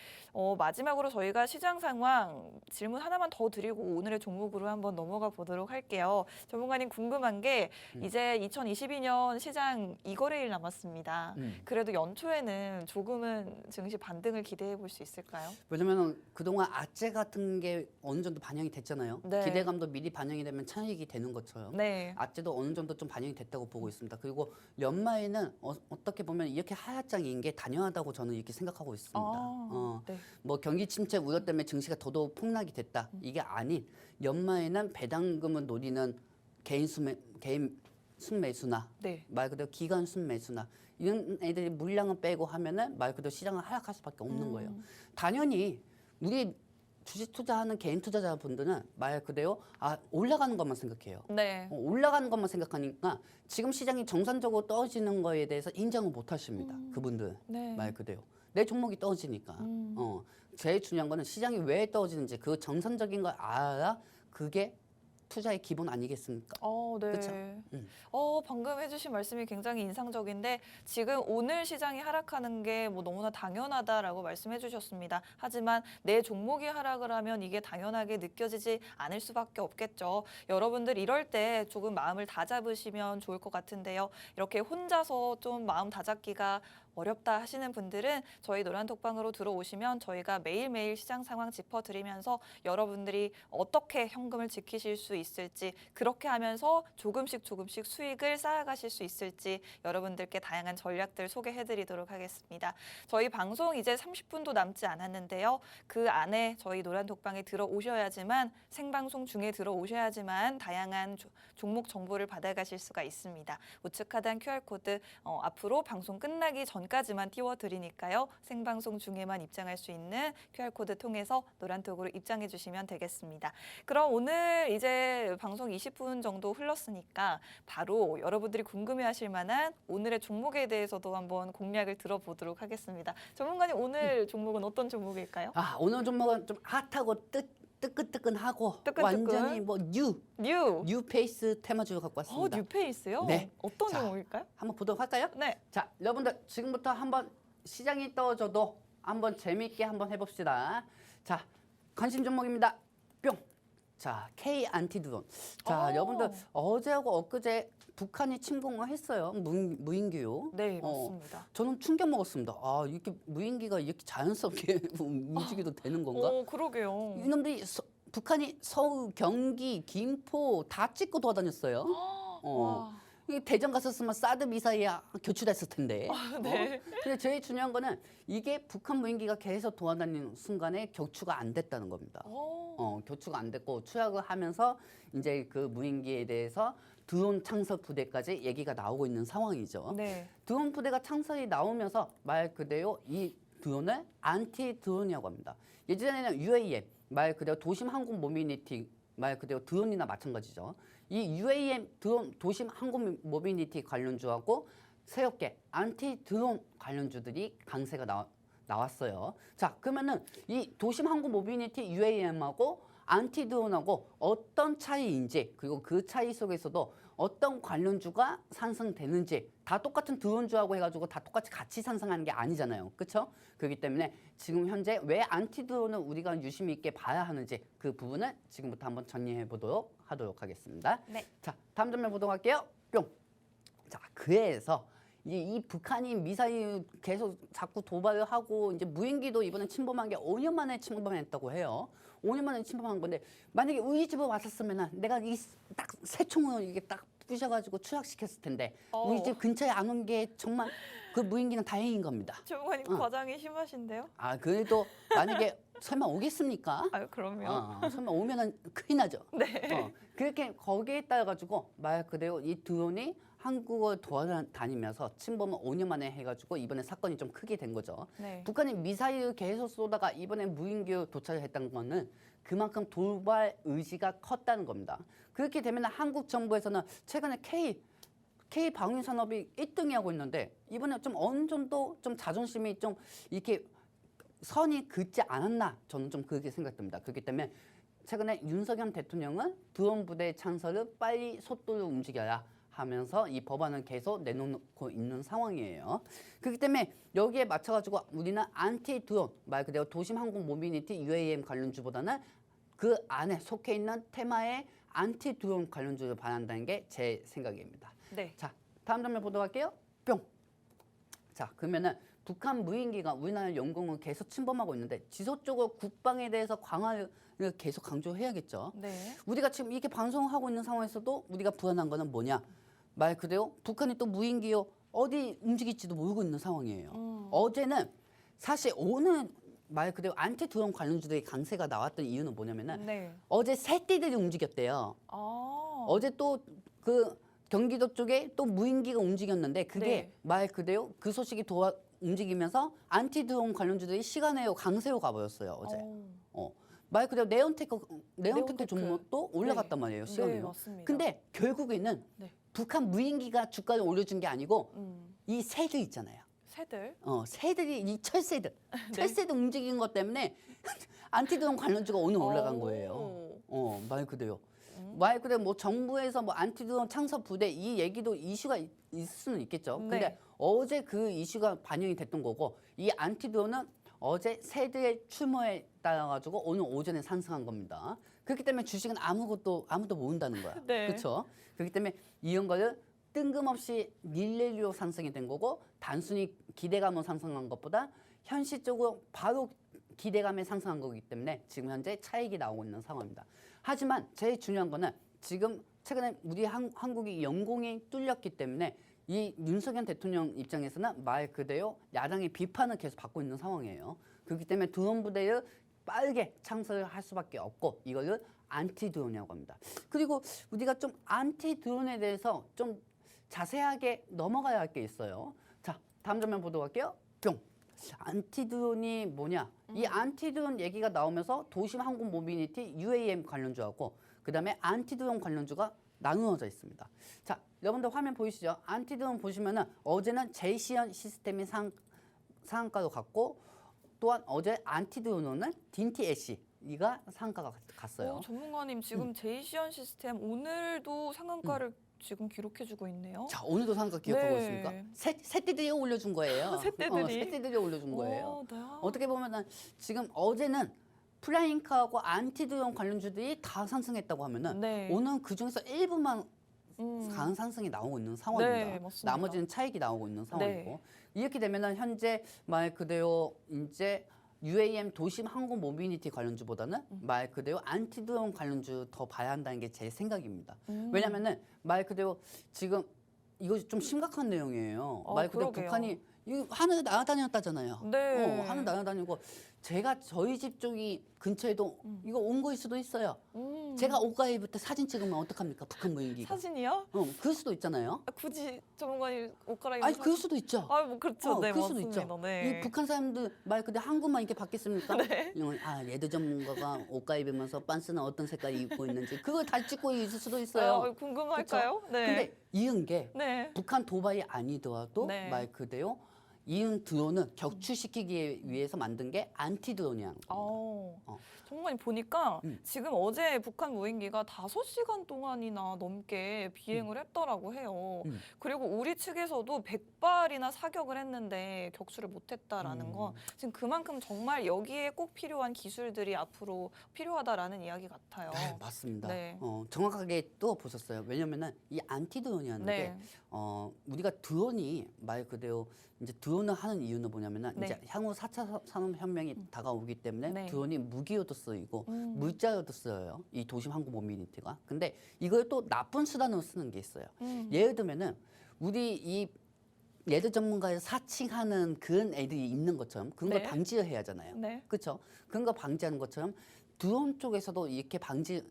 마지막으로 저희가 시장 상황 질문 하나만 더 드리고 오늘의 종목으로 한번 넘어가 보도록 할게요. 전문가님 궁금한 게 이제 2022년 시장 2거래일 남았습니다. 그래도 연초에는 조금은 증시 반등을 기대해 볼 수 있을까요? 왜냐면 그동안 악재 같은 게 어느 정도 반영이 됐잖아요. 네. 기대감도 미리 반영이 되면 차익이 되는 것처럼 네. 악재도 어느 정도 좀 반영이 됐다고 보고 있습니다. 그리고 연말에는 어떻게 보면 이렇게 하락장인 게 당연하다고 저는 이렇게 생각하고 있습니다. 네. 뭐 경기 침체 우려 때문에 증시가 더더욱 폭락이 됐다. 이게 아닌 연말에는 배당금을 노리는 개인 순매수나 네. 말 그대로 기관 순매수나 이런 애들이 물량을 빼고 하면은 말 그대로 시장을 하락할 수밖에 없는 거예요. 당연히 우리 주식 투자하는 개인 투자자분들은 말 그대로 올라가는 것만 생각해요. 네. 올라가는 것만 생각하니까 지금 시장이 정상적으로 떨어지는 거에 대해서 인정을 못 하십니다. 그분들 네. 말 그대로 내 종목이 떨어지니까. 제일 중요한 거는 시장이 왜 떨어지는지 그 정상적인 걸 알아. 그게 투자의 기본 아니겠습니까? 네. 그쵸? 방금 해주신 말씀이 굉장히 인상적인데 지금 오늘 시장이 하락하는 게 뭐 너무나 당연하다라고 말씀해 주셨습니다. 하지만 내 종목이 하락을 하면 이게 당연하게 느껴지지 않을 수밖에 없겠죠. 여러분들 이럴 때 조금 마음을 다잡으시면 좋을 것 같은데요. 이렇게 혼자서 좀 마음 다잡기가 어렵다 하시는 분들은 저희 노란톡방으로 들어오시면 저희가 매일매일 시장 상황 짚어드리면서 여러분들이 어떻게 현금을 지키실 수 있을지 그렇게 하면서 조금씩 수익을 쌓아가실 수 있을지 여러분들께 다양한 전략들 소개해드리도록 하겠습니다. 저희 방송 이제 30분도 남지 않았는데요. 그 안에 저희 노란톡방에 들어오셔야지만 생방송 중에 들어오셔야지만 다양한 종목 정보를 받아가실 수가 있습니다. 우측 하단 QR코드 앞으로 방송 끝나기 전까지만 띄워드리니까요. 생방송 중에만 입장할 수 있는 QR코드 통해서 노란톡으로 입장해 주시면 되겠습니다. 그럼 오늘 이제 방송 20분 정도 흘렀으니까 바로 여러분들이 궁금해하실 만한 오늘의 종목에 대해서도 한번 공략을 들어보도록 하겠습니다. 전문가님 오늘 종목은 어떤 종목일까요? 오늘 종목은 좀 핫하고 뜨끈뜨끈하고 뜨끈뜨끈? 완전히 뭐 뉴페이스 테마주를 갖고 왔습니다. 뉴페이스요? 네. 어떤 자, 종목일까요? 한번 보도록 할까요? 네. 자, 여러분들 지금부터 한번 시장이 떨어져도 한번 재미있게 한번 해봅시다. 자, 관심 종목입니다. 뿅. 자, K 안티드론. 자, 여러분들 어제하고 엊그제 북한이 침공을 했어요. 무인기요. 네, 맞습니다. 저는 충격 먹었습니다. 이렇게 무인기가 이렇게 자연스럽게 움직여도 되는 건가? 그러게요. 이놈들이 북한이 서울, 경기, 김포 다 찍고 돌아다녔어요. 와. 이게 대전 갔었으면 사드 미사일이 교출됐을 텐데. 네. 근데 제일 중요한 거는 이게 북한 무인기가 계속 돌아다니는 순간에 격추가 안 됐다는 겁니다. 교추가 안 됐고 추락을 하면서 이제 그 무인기에 대해서 드론 창설 부대까지 얘기가 나오고 있는 상황이죠. 네. 드론 부대가 창설이 나오면서 말 그대로 이 드론을 안티 드론이라고 합니다. 예전에는 UAM 말 그대로 도심 항공 모비니티 말 그대로 드론이나 마찬가지죠. 이 UAM 드론 도심 항공 모비니티 관련주하고 새롭게 안티 드론 관련주들이 강세가 나왔어요. 자, 그러면은 이 도심 항공 모빌리티 UAM하고 안티 드론하고 어떤 차이인지, 그리고 그 차이 속에서도 어떤 관련주가 상승되는지, 다 똑같은 드론주하고 해가지고 다 똑같이 같이 상승하는 게 아니잖아요. 그렇죠? 그렇기 때문에 지금 현재 왜 안티 드론을 우리가 유심히 있게 봐야 하는지 그 부분을 지금부터 한번 정리해 보도록 하겠습니다. 네. 자, 다음 장면 보도록 할게요. 뿅. 자, 그래서 이 북한이 미사일 계속 자꾸 도발을 하고 이제 무인기도 이번에 침범한 게 5년 만에 침범했다고 해요. 5년 만에 침범한 건데 만약에 우리 집에 왔었으면 내가 이 딱 새 총으로 이게 딱 부셔가지고 추락시켰을 텐데 우리 집 근처에 안 온 게 정말 그 무인기는 다행인 겁니다. 전문가님 과장이 심하신데요? 아, 그래도 만약에 설마 오겠습니까? 아유, 그럼요. 설마 오면은 큰일 나죠. 네. 그렇게 거기에 따라 가지고 말 그대로 이 드론이 한국을 돌아다니면서 침범을 5년 만에 해가지고 이번에 사건이 좀 크게 된 거죠. 네. 북한이 미사일을 계속 쏘다가 이번에 무인기로 도착을 했다는 거는 그만큼 돌발 의지가 컸다는 겁니다. 그렇게 되면 한국 정부에서는 최근에 K 방위 산업이 1등이 하고 있는데 이번에 좀 어느 정도 좀 자존심이 좀 이렇게 선이 긋지 않았나 저는 좀 그렇게 생각됩니다. 그렇기 때문에 최근에 윤석열 대통령은 드론 부대 창설을 빨리 속도를 움직여야 하면서 이 법안을 계속 내놓고 있는 상황이에요. 그렇기 때문에 여기에 맞춰가지고 우리는 안티 드론 말 그대로 도심 항공 모빌리티 UAM 관련주보다는 그 안에 속해 있는 테마의 안티 드론 관련주를 반한다는 게 제 생각입니다. 네. 자, 다음 장면 보도록 할게요. 뿅. 자, 그러면은 북한 무인기가 우리나라 영공을 계속 침범하고 있는데 지속적으로 국방에 대해서 강화를 계속 강조해야겠죠. 네. 우리가 지금 이렇게 방송하고 있는 상황에서도 우리가 불안한 거는 뭐냐? 말 그대로 북한이 또 무인기요 어디 움직일지도 모르고 있는 상황이에요. 어제는 사실 오늘 말 그대로 안티 드론 관련주들이 강세가 나왔던 이유는 뭐냐면은 네. 어제 새띠들이 움직였대요. 아. 어제 또 그 경기도 쪽에 또 무인기가 움직였는데 그게 네. 말 그대로 그 소식이 움직이면서 안티 드론 관련주들이 시간외로 강세로 가버렸어요 어제. 말 그대로 네온테크 종목도 올라갔단 말이에요 네, 시간외로. 맞습니다. 근데 결국에는 네. 북한 무인기가 주가를 올려준 게 아니고 이 새들 있잖아요. 새들. 새들이 이 철새들 움직이는 것 때문에 안티 드론 관련주가 오늘 올라간 거예요. 말 그대로. 말 그대로 뭐 정부에서 뭐 안티 드론 창설 부대 이 얘기도 이슈가 있을 수는 있겠죠. 근데 네. 어제 그 이슈가 반영이 됐던 거고 이 안티 드론은 어제 새들의 출몰에 따라 가지고 오늘 오전에 상승한 겁니다. 그렇기 때문에 주식은 아무도 모른다는 거야. 네. 그렇죠? 그렇기 때문에 이런 거를 뜬금없이 릴레이로 상승이 된 거고 단순히 기대감으로 상승한 것보다 현실적으로 바로 기대감에 상승한 거기 때문에 지금 현재 차익이 나오고 있는 상황입니다. 하지만 제일 중요한 거는 지금 최근에 우리 한국이 영공이 뚫렸기 때문에 이 윤석열 대통령 입장에서는 말 그대로 야당의 비판을 계속 받고 있는 상황이에요. 그렇기 때문에 드론 부대를 빠르게 창설을 할 수밖에 없고 이거를 안티 드론이라고 합니다. 그리고 우리가 좀 안티 드론에 대해서 좀 자세하게 넘어가야 할 게 있어요. 자, 다음 장면 보도록 할게요. 뿅. 안티 드론이 뭐냐? 이 안티 드론 얘기가 나오면서 도심 항공 모빌리티 UAM 관련주하고 그다음에 안티 드론 관련주가 나누어져 있습니다. 자, 여러분들 화면 보이시죠? 안티 드론 보시면은 어제는 제이시언 시스템이 상한가로 갔고 또한 어제 안티 드론은 딘티 애쉬가 상한가가 갔어요. 전문가님 지금 제이시언 시스템 오늘도 상한가를 지금 기록해주고 있네요. 자, 오늘도 상한가 기억하고 네. 있습니까? 새띠들이 올려준 거예요. 새떼들이? 새띠들이 올려준 거예요. 네. 어떻게 보면은 지금 어제는 플라잉카하고 안티드론 관련주들이 다 상승했다고 하면은 네. 오늘 그 중에서 일부만 강한 상승이 나오고 있는 상황입니다. 네, 맞습니다. 나머지는 차익이 나오고 있는 상황이고 이렇게 되면은 현재 말 그대로 이제 UAM 도심 항공 모빌리티 관련주보다는 말 그대로 안티드론 관련주 더 봐야 한다는 게 제 생각입니다. 왜냐면은 말 그대로 지금 이거 좀 심각한 내용이에요. 말 그대로 그러게요. 북한이 이거 하늘 날아다녔다잖아요. 네. 하늘 날아다니고 제가 저희 집 쪽이 근처에도 이거 온 거일 수도 있어요. 제가 옷가입부터 사진 찍으면 어떡합니까? 북한 무인기가. 사진이요? 그럴 수도 있잖아요. 굳이 전문가님 옷 갈아입는 아니 그럴 수도 있죠. 뭐 그렇죠. 네, 그럴 수도 맞습니다. 있죠. 네. 이 북한 사람들 말 그대로 한국만 이렇게 받겠습니까? 네. 레드 전문가가 옷가입으면서 빤스는 어떤 색깔이 입고 있는지 그걸 다 찍고 있을 수도 있어요. 궁금할까요? 네. 근데 이은 게 네. 북한 도발이 아니더라도 네. 말 그대로 이은 드론은 격추시키기 위해서 만든 게 안티 드론이라는 겁니다. 전문가님 보니까 지금 어제 북한 무인기가 5시간 동안이나 넘게 비행을 했더라고 해요. 그리고 우리 측에서도 100발이나 사격을 했는데 격추를 못했다라는 건 지금 그만큼 정말 여기에 꼭 필요한 기술들이 앞으로 필요하다라는 이야기 같아요. 네, 맞습니다. 네. 정확하게 또 보셨어요. 왜냐면은 이 안티 드론이라는 네. 게 우리가 드론이 말 그대로 이제 드론을 하는 이유는 뭐냐면은 네. 이제 향후 4차 산업혁명이 다가오기 때문에 네. 드론이 무기로도 쓰이고 물자로도 쓰여요. 이 도심 항공 모빌리티가. 근데 이걸 또 나쁜 수단으로 쓰는 게 있어요. 예를 들면은 우리 이 레드 전문가에서 사칭하는 그런 애들이 있는 것처럼 그런 걸 네. 방지를 해야 하잖아요. 네. 그렇죠? 그런 거 방지하는 것처럼 드론 쪽에서도 이렇게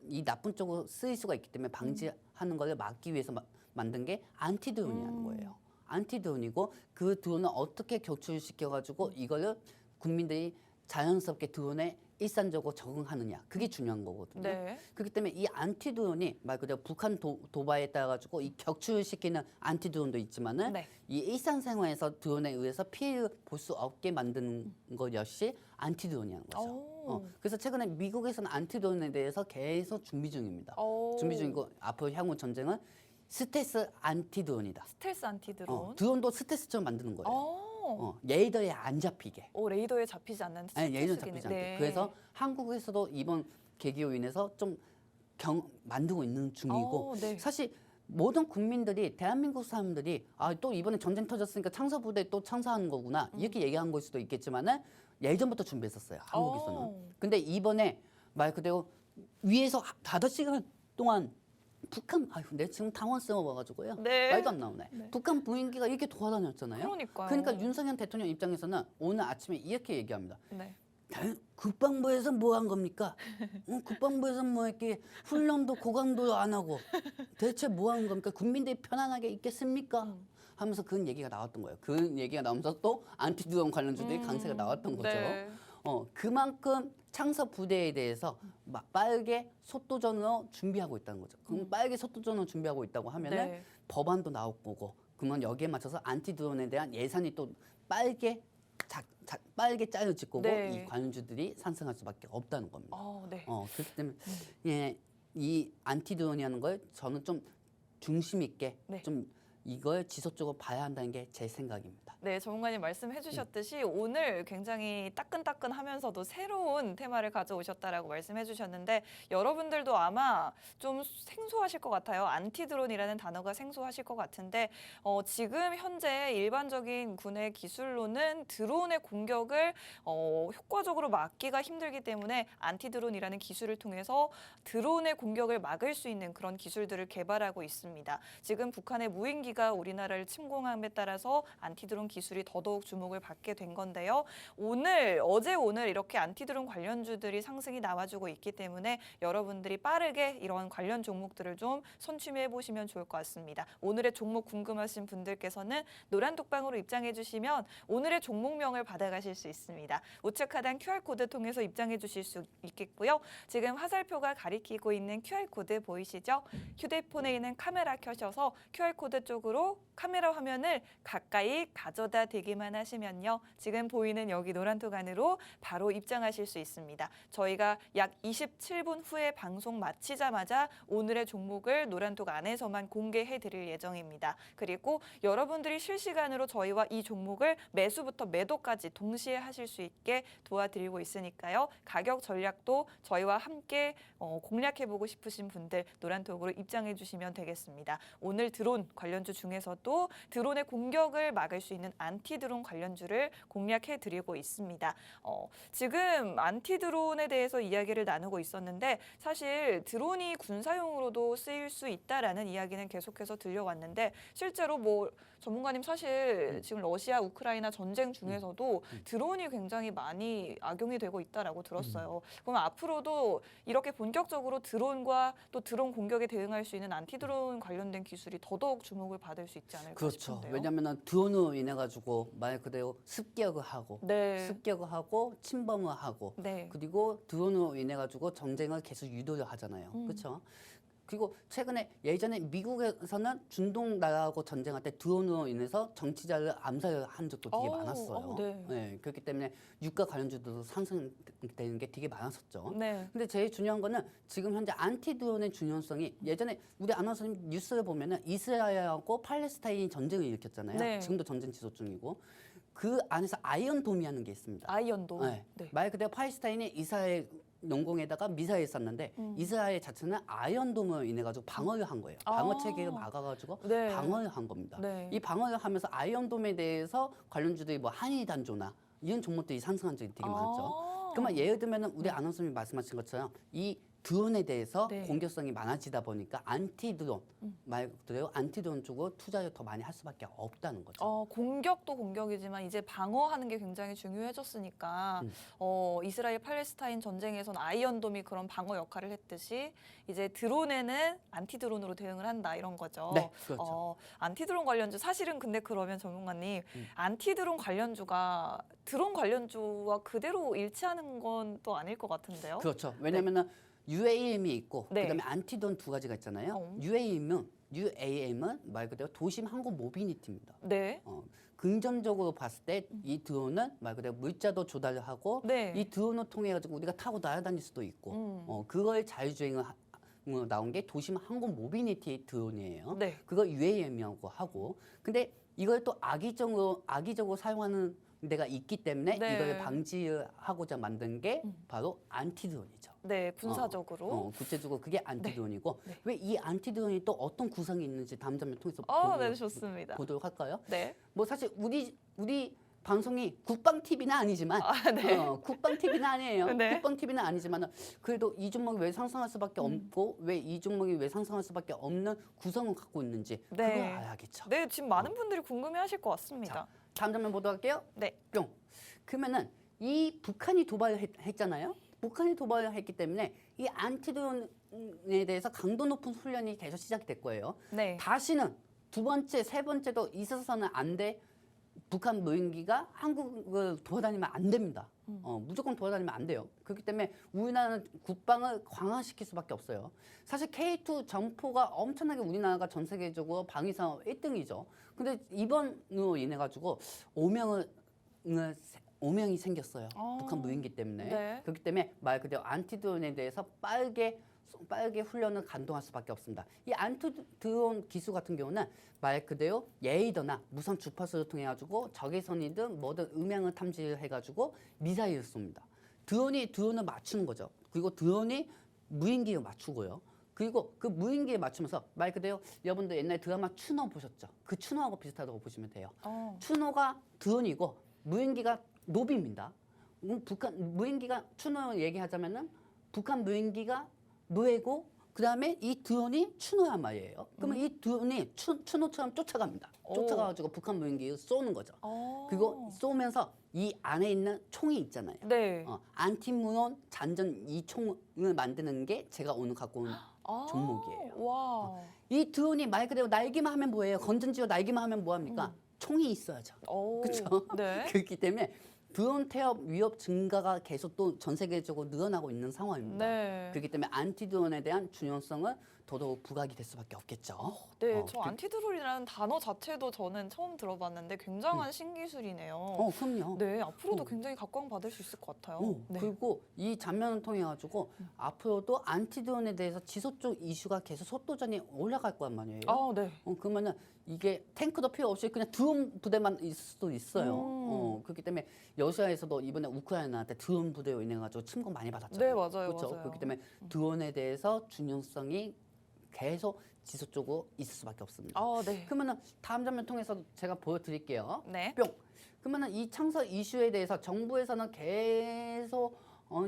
이 나쁜 쪽으로 쓰일 수가 있기 때문에 방지하는 걸 막기 위해서 만든 게 안티 드론이라는 거예요. 안티 드론이고 그 드론을 어떻게 격추시켜가지고 이거를 국민들이 자연스럽게 드론에 일상적으로 적응하느냐 그게 중요한 거거든요. 네. 그렇기 때문에 이 안티 드론이 말 그대로 북한 도발에 따라 가지고 이 격추시키는 안티 드론도 있지만은 네. 이 일상생활에서 드론에 의해서 피해를 볼 수 없게 만드는 것 역시 안티 드론이라는 거죠. 그래서 최근에 미국에서는 안티 드론에 대해서 계속 준비 중입니다. 준비 중이고 앞으로 향후 전쟁은 스텔스 안티 드론이다. 스텔스 안티 드론. 드론도 스텔스처럼 만드는 거예요. 레이더에 안 잡히게. 레이더에 잡히지 않는 아니, 레이더 스텔스 잡히지 기능. 않게. 네. 그래서 한국에서도 이번 계기로 인해서 좀 만들고 있는 중이고 네. 사실 모든 국민들이 대한민국 사람들이 또 이번에 전쟁 터졌으니까 창사부대 또 창사하는 거구나 이렇게 얘기한 걸 수도 있겠지만은 예전부터 준비했었어요 한국에서는. 근데 이번에 말 그대로 위에서 5시간 동안 북한 내 지금 당황스러워가지고요. 네. 말도 안 나오네. 북한 무인기가 이렇게 돌아다녔잖아요. 그러니까요. 그러니까 윤석열 대통령 입장에서는 오늘 아침에 이렇게 얘기합니다. 네. 국방부에서 뭐 한 겁니까? 국방부에서 뭐 이렇게 훈련도 고강도 안 하고 대체 뭐 한 겁니까? 국민들이 편안하게 있겠습니까? 하면서 그런 얘기가 나왔던 거예요. 그런 얘기가 나오면서 또 안티드론 관련주들이 강세가 나왔던 거죠. 네. 그만큼 창사 부대에 대해서 빠르게 속도전으로 준비하고 있다는 거죠. 그럼 빠르게 속도전으로 준비하고 있다고 하면은 네. 법안도 나올 거고, 그러면 여기에 맞춰서 안티드론에 대한 예산이 또 빠르게 빠르게 짜여질 거고 네. 이 관련주들이 상승할 수밖에 없다는 겁니다. 네. 그렇기 때문에 이 안티드론이라는 걸 저는 좀 중심 있게 네. 좀 이걸 지속적으로 봐야 한다는 게 제 생각입니다. 네, 전문가님 말씀해 주셨듯이 오늘 굉장히 따끈따끈하면서도 새로운 테마를 가져오셨다라고 말씀해 주셨는데 여러분들도 아마 좀 생소하실 것 같아요. 안티드론이라는 단어가 생소하실 것 같은데 지금 현재 일반적인 군의 기술로는 드론의 공격을 효과적으로 막기가 힘들기 때문에 안티드론이라는 기술을 통해서 드론의 공격을 막을 수 있는 그런 기술들을 개발하고 있습니다. 지금 북한의 무인기가 우리나라를 침공함에 따라서 안티드론 기술이 더더욱 주목을 받게 된 건데요. 어제 오늘 이렇게 안티드론 관련주들이 상승이 나와주고 있기 때문에 여러분들이 빠르게 이런 관련 종목들을 좀 선취해 보시면 좋을 것 같습니다. 오늘의 종목 궁금하신 분들께서는 노란톡방으로 입장해 주시면 오늘의 종목명을 받아가실 수 있습니다. 우측 하단 QR코드 통해서 입장해 주실 수 있겠고요. 지금 화살표가 가리키고 있는 QR코드 보이시죠? 휴대폰에 있는 카메라 켜셔서 QR코드 쪽으로 카메라 화면을 가까이 가져다 대기만 하시면요. 지금 보이는 여기 노란톡 안으로 바로 입장하실 수 있습니다. 저희가 약 27분 후에 방송 마치자마자 오늘의 종목을 노란톡 안에서만 공개해 드릴 예정입니다. 그리고 여러분들이 실시간으로 저희와 이 종목을 매수부터 매도까지 동시에 하실 수 있게 도와드리고 있으니까요. 가격 전략도 저희와 함께 공략해보고 싶으신 분들 노란톡으로 입장해 주시면 되겠습니다. 오늘 드론 관련주 중에서도 드론의 공격을 막을 수 있는 안티드론 관련주를 공략해드리고 있습니다. 지금 안티드론에 대해서 이야기를 나누고 있었는데 사실 드론이 군사용으로도 쓰일 수 있다라는 이야기는 계속해서 들려왔는데 실제로 뭐 전문가님 사실 지금 러시아 우크라이나 전쟁 중에서도 드론이 굉장히 많이 악용이 되고 있다라고 들었어요. 그럼 앞으로도 이렇게 본격적으로 드론과 또 드론 공격에 대응할 수 있는 안티드론 관련된 기술이 더더욱 주목을 받을 수 있지 않을까 그렇죠. 싶은데요. 왜냐하면 드론으로 인해 가지고 말 그대로 습격을 하고 네. 습격을 하고 침범을 하고 네. 그리고 드론으로 인해 가지고 전쟁을 계속 유도를 하잖아요. 그렇죠? 그리고 최근에 예전에 미국에서는 중동 나라하고 전쟁할 때 드론으로 인해서 정치자를 암살한 적도 되게 많았어요. 네. 그렇기 때문에 유가 관련주도 상승되는 게 되게 많았었죠. 네. 근데 제일 중요한 거는 지금 현재 안티 드론의 중요성이 예전에 우리 아나운서님 뉴스를 보면은 이스라엘하고 팔레스타인이 전쟁을 일으켰잖아요. 네. 지금도 전쟁 지속 중이고 그 안에서 아이언돔이라는 게 있습니다. 아이언도. 네. 네. 말 그대로 팔레스타인이 이스라엘 영공에다가 미사일 쐈는데 이스라엘 자체는 아이언돔을 인해 가지고 방어를 한 거예요. 방어 체계를 막아가지고 네. 방어를 한 겁니다. 네. 이 방어를 하면서 아이언돔에 대해서 관련주들이 뭐 한일단조나 이런 종목들이 상승한 적이 되게 많죠. 그러면 예를 들면은 우리 아나운서님이 말씀하신 것처럼 이 드론에 대해서 네. 공격성이 많아지다 보니까 안티 드론 말 그대로 안티 드론 쪽으로 투자를 더 많이 할 수밖에 없다는 거죠. 공격도 공격이지만 이제 방어하는 게 굉장히 중요해졌으니까 이스라엘 팔레스타인 전쟁에선 아이언돔이 그런 방어 역할을 했듯이 이제 드론에는 안티드론으로 대응을 한다 이런 거죠. 네, 그렇죠. 안티드론 관련주 사실은 근데 그러면 전문가님 안티드론 관련주가 드론 관련주와 그대로 일치하는 건 또 아닐 것 같은데요. 그렇죠. 왜냐면은 UAM이 있고 네. 그다음에 안티드론 두 가지가 있잖아요. UAM은 말 그대로 도심 항공 모비니티입니다. 네. 긍정적으로 봤을 때 이 드론은 말 그대로 물자도 조달을 하고 네. 이 드론을 통해 가지고 우리가 타고 날아다닐 수도 있고 그걸 자율주행을 나온 게 도심 항공 모비니티 드론이에요. 네. 그거 UAM이라고 하고 근데 이걸 또 악의적으로 사용하는 데가 있기 때문에 네. 이걸 방지하고자 만든 게 바로 안티드론이죠. 네, 군사적으로. 구체적으로 그게 안티드론이고 네. 왜 이 안티드론이 또 어떤 구성이 있는지 다음 장면 통해서 네, 좋습니다. 보도록 할까요? 네. 뭐 사실 우리 방송이 국방 TV는 아니지만 네. 국방 TV는 아니에요. 네. 국방 TV는 아니지만 그래도 이 종목이 왜 상승할 수밖에 없고 왜 이 종목이 왜 상승할 수밖에 없는 구성을 갖고 있는지 네. 그걸 알아야겠죠. 네, 지금 많은 분들이 궁금해하실 것 같습니다. 다음 장면 보도록 할게요. 네. 뿅. 그러면은 이 북한이 도발을 했잖아요. 북한이 도발을 했기 때문에 이 안티드론에 대해서 강도 높은 훈련이 계속 시작이 될 거예요. 네. 다시는 두 번째, 세 번째도 있어서는 안 돼. 북한 무인기가 한국을 돌아다니면 안 됩니다. 무조건 돌아다니면 안 돼요. 그렇기 때문에 우리나라는 국방을 강화시킬 수밖에 없어요. 사실 K2 점포가 엄청나게 우리나라가 전 세계적으로 방위산업 1등이죠. 근데 이번으로 인해 가지고 오명이 생겼어요. 북한 무인기 때문에. 네. 그렇기 때문에 말 그대로 안티드론에 대해서 빠르게 훈련을 간동할 수밖에 없습니다. 이 안티드론 기술 같은 경우는 말 그대로 레이더나 무선 주파수를 통해 가지고 적외선이든 뭐든 음향을 탐지를 해가지고 미사일을 쏩니다. 드론을 맞추는 거죠. 그리고 드론이 무인기를 맞추고요. 그리고 그 무인기에 맞추면서 말 그대로 여러분들 옛날 드라마 추노 보셨죠? 그 추노하고 비슷하다고 보시면 돼요. 추노가 드론이고 무인기가 노비입니다. 북한 무인기가 추노 얘기하자면은 북한 무인기가 노예고 그다음에 이 드론이 추노란 말이에요. 그러면 이 드론이 추노처럼 쫓아갑니다. 쫓아가가지고 북한 무인기를 쏘는 거죠. 그리고 쏘면서 이 안에 있는 총이 있잖아요. 네. 안티무론 잔전 이 총을 만드는 게 제가 오늘 갖고 온 종목이에요. 와. 이 드론이 말 그대로 날기만 하면 뭐예요? 건전지로 날기만 하면 뭐합니까? 총이 있어야죠. 그렇죠? 네. 그렇기 때문에 드론 태업 위협 증가가 계속 또 전 세계적으로 늘어나고 있는 상황입니다. 네. 그렇기 때문에 안티드론에 대한 중요성은 더더욱 부각이 될 수밖에 없겠죠. 네, 저 안티드론이라는 단어 자체도 저는 처음 들어봤는데 굉장한 신기술이네요. 그럼요. 네, 앞으로도 굉장히 각광받을 수 있을 것 같아요. 네. 그리고 이 장면을 통해 가지고 앞으로도 안티드론에 대해서 지속적 이슈가 계속 속도전이 올라갈 거란 말이에요. 네. 그러면은 이게 탱크도 필요 없이 그냥 드론 부대만 있을 수도 있어요. 그렇기 때문에 러시아에서도 이번에 우크라이나한테 드론 부대로 인해 가지고 침공 많이 받았잖아요. 네, 맞아요, 그렇죠. 맞아요. 그렇기 때문에 드론에 대해서 중요성이 계속 지속적으로 있을 수밖에 없습니다. 네. 그러면은 다음 장면 통해서 제가 보여드릴게요. 네. 뿅. 그러면은 이 창서 이슈에 대해서 정부에서는 계속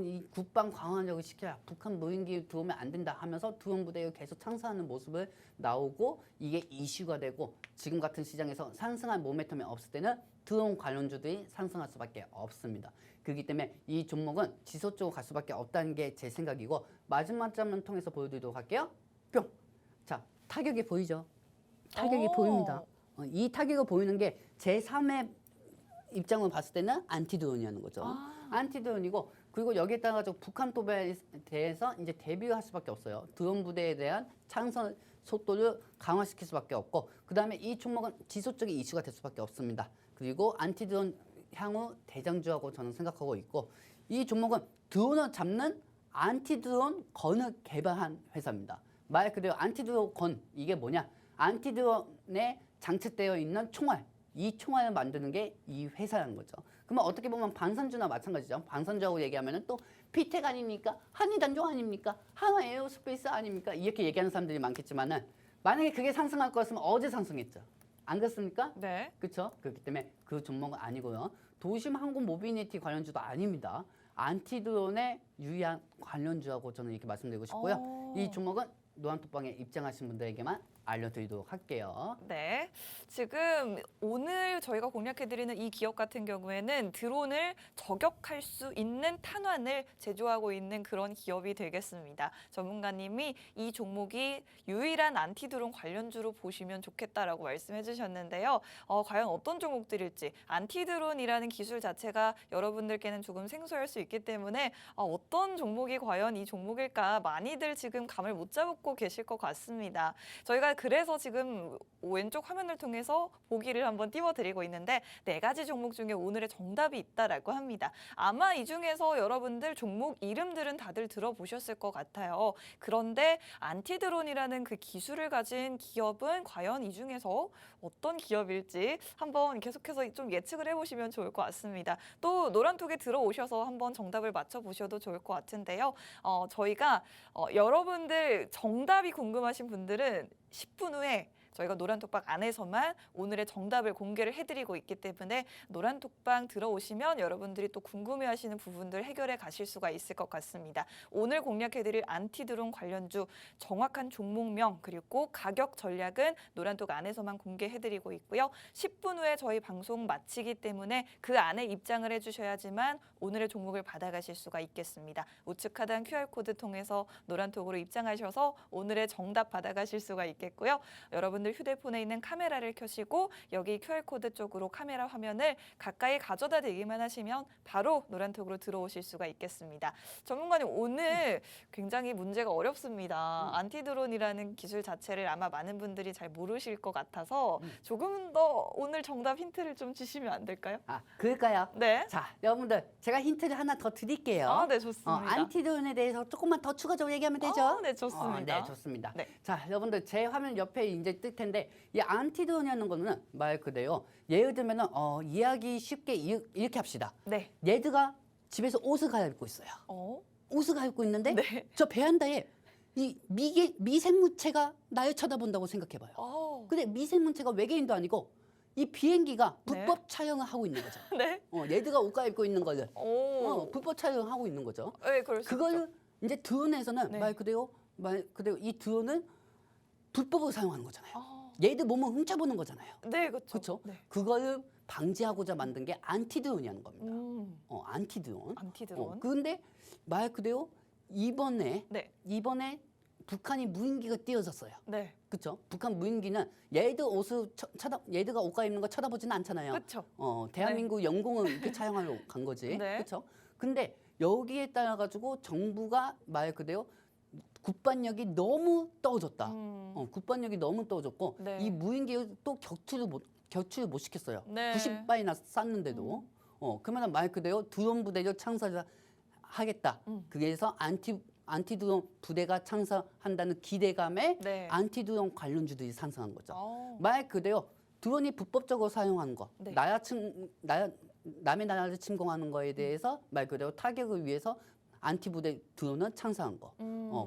이 국방 강화력을 시켜야 북한 무인기 들어오면 안 된다 하면서 드론 부대를 계속 창사하는 모습을 나오고 이게 이슈가 되고 지금 같은 시장에서 상승한 모멘텀이 없을 때는 드론 관련주들이 상승할 수밖에 없습니다. 그렇기 때문에 이 종목은 지속적으로 갈 수밖에 없다는 게 제 생각이고 마지막 장면 통해서 보여드리도록 할게요. 뿅. 자, 타격이 보이죠? 타격이 보입니다. 이 타격이 보이는 게 제3의 입장을 봤을 때는 안티드론이라는 거죠. 안티드론이고 그리고 여기에 따라 가지고 북한 도발에 대해서 이제 대비할 수밖에 없어요. 드론 부대에 대한 창설 속도를 강화시킬 수밖에 없고 그다음에 이 종목은 지속적인 이슈가 될 수밖에 없습니다. 그리고 안티드론 향후 대장주라고 저는 생각하고 있고 이 종목은 드론을 잡는 안티드론 건을 개발한 회사입니다. 말 그대로 안티드론 건 이게 뭐냐? 안티드론에 장착되어 있는 총알 이 총알을 만드는 게 이 회사라는 거죠. 그러면 어떻게 보면 방산주나 마찬가지죠. 방산주하고 얘기하면은 또 피텍 아닙니까? 한이단조 아닙니까? 한화 에어스페이스 아닙니까? 이렇게 얘기하는 사람들이 많겠지만은 만약에 그게 상승할 거였으면 어제 상승했죠. 안 그렇습니까? 네. 그렇죠? 그렇기 때문에 그 종목은 아니고요. 도심 항공 모비니티 관련주도 아닙니다. 안티드론에 유의한 관련주하고 저는 이렇게 말씀드리고 싶고요. 이 종목은 노란톡방에 입장하신 분들에게만 알려드리도록 할게요. 네. 지금 오늘 저희가 공략해드리는 이 기업 같은 경우에는 드론을 저격할 수 있는 탄환을 제조하고 있는 그런 기업이 되겠습니다. 전문가님이 이 종목이 유일한 안티드론 관련주로 보시면 좋겠다라고 말씀해 주셨는데요. 과연 어떤 종목들일지 안티드론이라는 기술 자체가 여러분들께는 조금 생소할 수 있기 때문에 어떤 종목이 과연 이 종목일까 많이들 지금 감을 못 잡고 계실 것 같습니다. 저희가 그래서 지금 왼쪽 화면을 통해서 보기를 한번 띄워드리고 있는데 4가지 종목 중에 오늘의 정답이 있다라고 합니다. 아마 이 중에서 여러분들 종목 이름들은 다들 들어보셨을 것 같아요. 그런데 안티드론이라는 그 기술을 가진 기업은 과연 이 중에서 어떤 기업일지 한번 계속해서 좀 예측을 해보시면 좋을 것 같습니다. 또 노란톡에 들어오셔서 한번 정답을 맞춰보셔도 좋을 것 같은데요. 저희가 여러분들 정답이 궁금하신 분들은 10분 후에 저희가 노란톡방 안에서만 오늘의 정답을 공개를 해드리고 있기 때문에 노란톡방 들어오시면 여러분들이 또 궁금해하시는 부분들 해결해 가실 수가 있을 것 같습니다. 오늘 공략해드릴 안티드론 관련주 정확한 종목명 그리고 가격 전략은 노란톡 안에서만 공개해드리고 있고요. 10분 후에 저희 방송 마치기 때문에 그 안에 입장을 해주셔야지만 오늘의 종목을 받아가실 수가 있겠습니다. 우측 하단 QR코드 통해서 노란톡으로 입장하셔서 오늘의 정답 받아가실 수가 있겠고요. 여러분들 휴대폰에 있는 카메라를 켜시고 여기 QR코드 쪽으로 카메라 화면을 가까이 가져다 대기만 하시면 바로 노란톡으로 들어오실 수가 있겠습니다. 전문가님 오늘 굉장히 문제가 어렵습니다. 안티드론이라는 기술 자체를 아마 많은 분들이 잘 모르실 것 같아서 조금 더 오늘 정답 힌트를 좀 주시면 안 될까요? 그럴까요? 네. 자, 여러분들 제가 힌트를 하나 더 드릴게요. 네, 좋습니다. 안티드론에 대해서 조금만 더 추가적으로 얘기하면 되죠? 네, 좋습니다. 네, 좋습니다. 네. 자, 여러분들 제 화면 옆에 이제 뜰 텐데 이 안티드론이라는 거는 말 그대로 예를 들면은 이야기 쉽게 이렇게 합시다. 네. 얘드가 집에서 옷을 갈아입고 있어요. 옷을 갈아입고 있는데 네. 저 베란다에 이 미생물체가 나를 쳐다본다고 생각해봐요. 근데 미생물체가 외계인도 아니고 이 비행기가 불법 촬영을 하고 있는 거죠. 네. 얘드가 옷 갈아입고 있는 거를 불법 촬영을 하고 있는 거죠. 네, 그럴 수 그걸 있죠. 이제 드론에서는 네. 말 그대로 이 드론은 불법으로 사용하는 거잖아요. 얘들 몸을 훔쳐보는 거잖아요. 네, 그렇죠. 그렇죠? 네. 그거를 방지하고자 만든 게 안티드론이라는 겁니다. 안티드론. 안티드론. 그런데 말 그대로 이번에 네. 북한이 무인기가 띄워졌어요. 네. 그렇죠? 북한 무인기는 얘들 옷을 얘들가 옷 갈아입는 거 쳐다보지는 않잖아요. 그렇죠. 대한민국 영공을 이렇게 촬영하러 간 거지. 네. 그렇죠? 근데 여기에 따라 가지고 정부가 말 그대로 국반력이 너무 떨어졌다. 국반력이 너무 떨어졌고 네. 이 무인기를 또 격추를 못 시켰어요. 네. 90발이나 쐈는데도. 그러면 말 그대로 드론 부대를 창설을 하겠다. 그래서 안티드론 부대가 창설한다는 기대감에 네. 안티드론 관련주들이 상승한 거죠. 어. 말 그대로 드론이 불법적으로 사용하는 거, 네. 남의 나라를 침공하는 거에 대해서 말 그대로 타격을 위해서 안티보디 들어오는 창사한 거.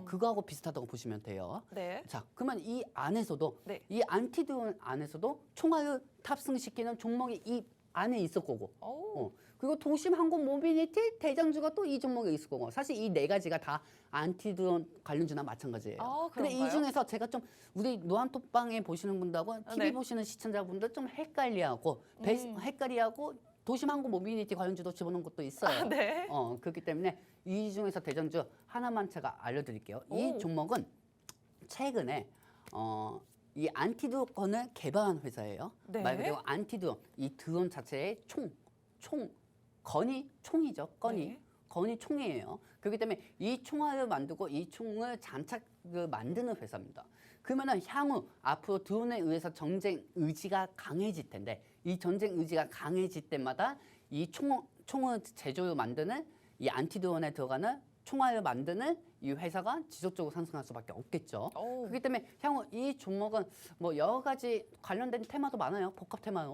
그거하고 비슷하다고 보시면 돼요. 네. 자, 그러면 이 안에서도 네. 이 안티드론 안에서도 총알을 탑승시키는 종목이 이 안에 있을 거고. 오. 그리고 도심 항공 모빌리티 대장주가 또 이 종목에 있을 거고. 사실 이 네 가지가 다 안티드론 관련주나 마찬가지예요. 아, 근데 이 그런가요? 중에서 제가 좀 우리 노안톡방에 보시는 분들하고 TV 네. 보시는 시청자분들 좀 헷갈리하고 헷갈리하고 도심 항공 모빌리티 관련주도 집어넣은 것도 있어요. 아, 네. 그렇기 때문에 이 중에서 대장주 하나만 제가 알려드릴게요. 이 오. 종목은 최근에 이 안티드론을 개발한 회사예요. 네. 말 그대로 안티드론, 이 드론 자체의 건이 총이죠. 건이. 네. 건이 총이에요. 그렇기 때문에 이 총알을 만들고 이 총을 장착을 만드는 회사입니다. 그러면은 향후 앞으로 드론에 의해서 전쟁 의지가 강해질 텐데 이 전쟁 의지가 강해질 때마다 이 총을 제조로 만드는 이 안티드론에 들어가는 총알을 만드는 이 회사가 지속적으로 상승할 수밖에 없겠죠. 오. 그렇기 때문에 향후 이 종목은 뭐 여러 가지 관련된 테마도 많아요. 복합 테마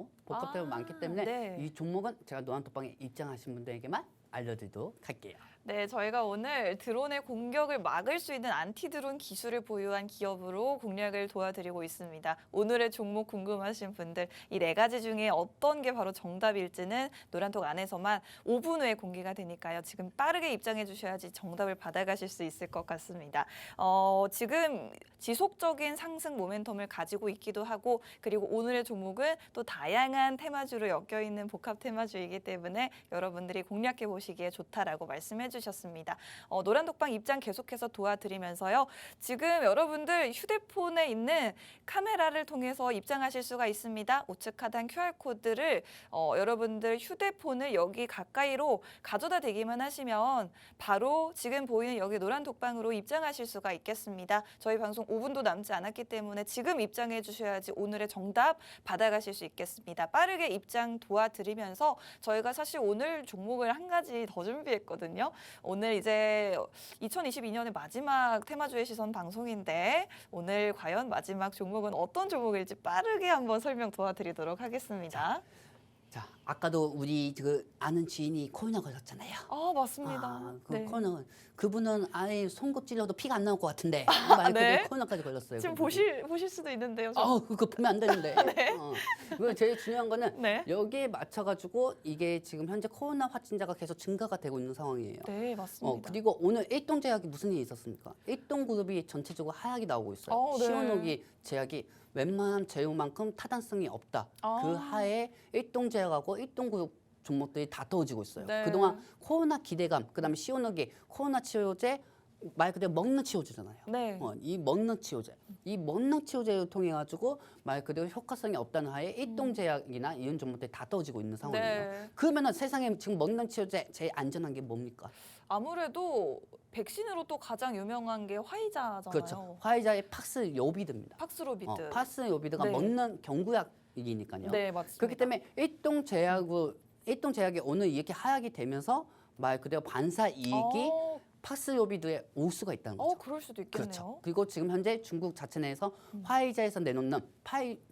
많기 때문에 네. 이 종목은 제가 노안톡방에 입장하신 분들에게만 알려드리도록 할게요. 네, 저희가 오늘 드론의 공격을 막을 수 있는 안티드론 기술을 보유한 기업으로 공략을 도와드리고 있습니다. 오늘의 종목 궁금하신 분들 이 네 가지 중에 어떤 게 바로 정답일지는 노란톡 안에서만 5분 후에 공개가 되니까요. 지금 빠르게 입장해 주셔야지 정답을 받아가실 수 있을 것 같습니다. 지금 지속적인 상승 모멘텀을 가지고 있기도 하고 그리고 오늘의 종목은 또 다양한 테마주로 엮여 있는 복합 테마주이기 때문에 여러분들이 공략해 보시기에 좋다라고 말씀해 주셨습니다. 노란독방 입장 계속해서 도와드리면서요. 지금 여러분들 휴대폰에 있는 카메라를 통해서 입장하실 수가 있습니다. 우측 하단 QR코드를 여러분들 휴대폰을 여기 가까이로 가져다 대기만 하시면 바로 지금 보이는 여기 노란독방으로 입장하실 수가 있겠습니다. 저희 방송 5분도 남지 않았기 때문에 지금 입장해 주셔야지 오늘의 정답 받아가실 수 있겠습니다. 빠르게 입장 도와드리면서 저희가 사실 오늘 종목을 한 가지 더 준비했거든요. 오늘 이제 2022년의 마지막 테마주의 시선 방송인데 오늘 과연 마지막 종목은 어떤 종목일지 빠르게 한번 설명 도와드리도록 하겠습니다. 자, 아까도 우리 그 아는 지인이 코로나 걸렸잖아요. 맞습니다. 그 네. 코로나 그분은 아예 손목 찔러도 피가 안 나올 것 같은데 말 그대로 네. 코로나까지 걸렸어요. 지금 그분이. 보실 수도 있는데요. 그거 보면 안 되는데. 그리고 제일 중요한 거는 네. 여기에 맞춰가지고 이게 지금 현재 코로나 확진자가 계속 증가가 되고 있는 상황이에요. 네, 맞습니다. 그리고 오늘 일동제약이 무슨 일이 있었습니까? 일동그룹이 전체적으로 하락이 나오고 있어요. 네. 시오노기 제약이 웬만한 제휴만큼 타당성이 없다. 아. 그 하에 일동제약하고 일동그룹 종목들이 다 떨어지고 있어요. 네. 그동안 코로나 기대감, 그다음에 시오노기 코로나 치료제 말 그대로 먹는 치료제잖아요. 네. 이 먹는 치료제, 이 먹는 치료제를 통해 가지고 말 그대로 효과성이 없다는 하에 일동제약이나 이런 종목들이 다 떨어지고 있는 상황이에요. 네. 그러면은 세상에 지금 먹는 치료제 제일 안전한 게 뭡니까? 아무래도 백신으로 또 가장 유명한 게 화이자잖아요. 그렇죠. 화이자의 팍스로비드입니다. 팍스로비드. 팍스로비드가 네. 먹는 경구약이니까요. 네, 맞습니다. 그렇기 때문에 일동제약이 오늘 이렇게 하락이 되면서 말 그대로 반사 이익이 팍스로비드에 올 수가 있다는 거죠. 그럴 수도 있겠네요. 그렇죠. 그리고 지금 현재 중국 자체 내에서 화이자에서 내놓는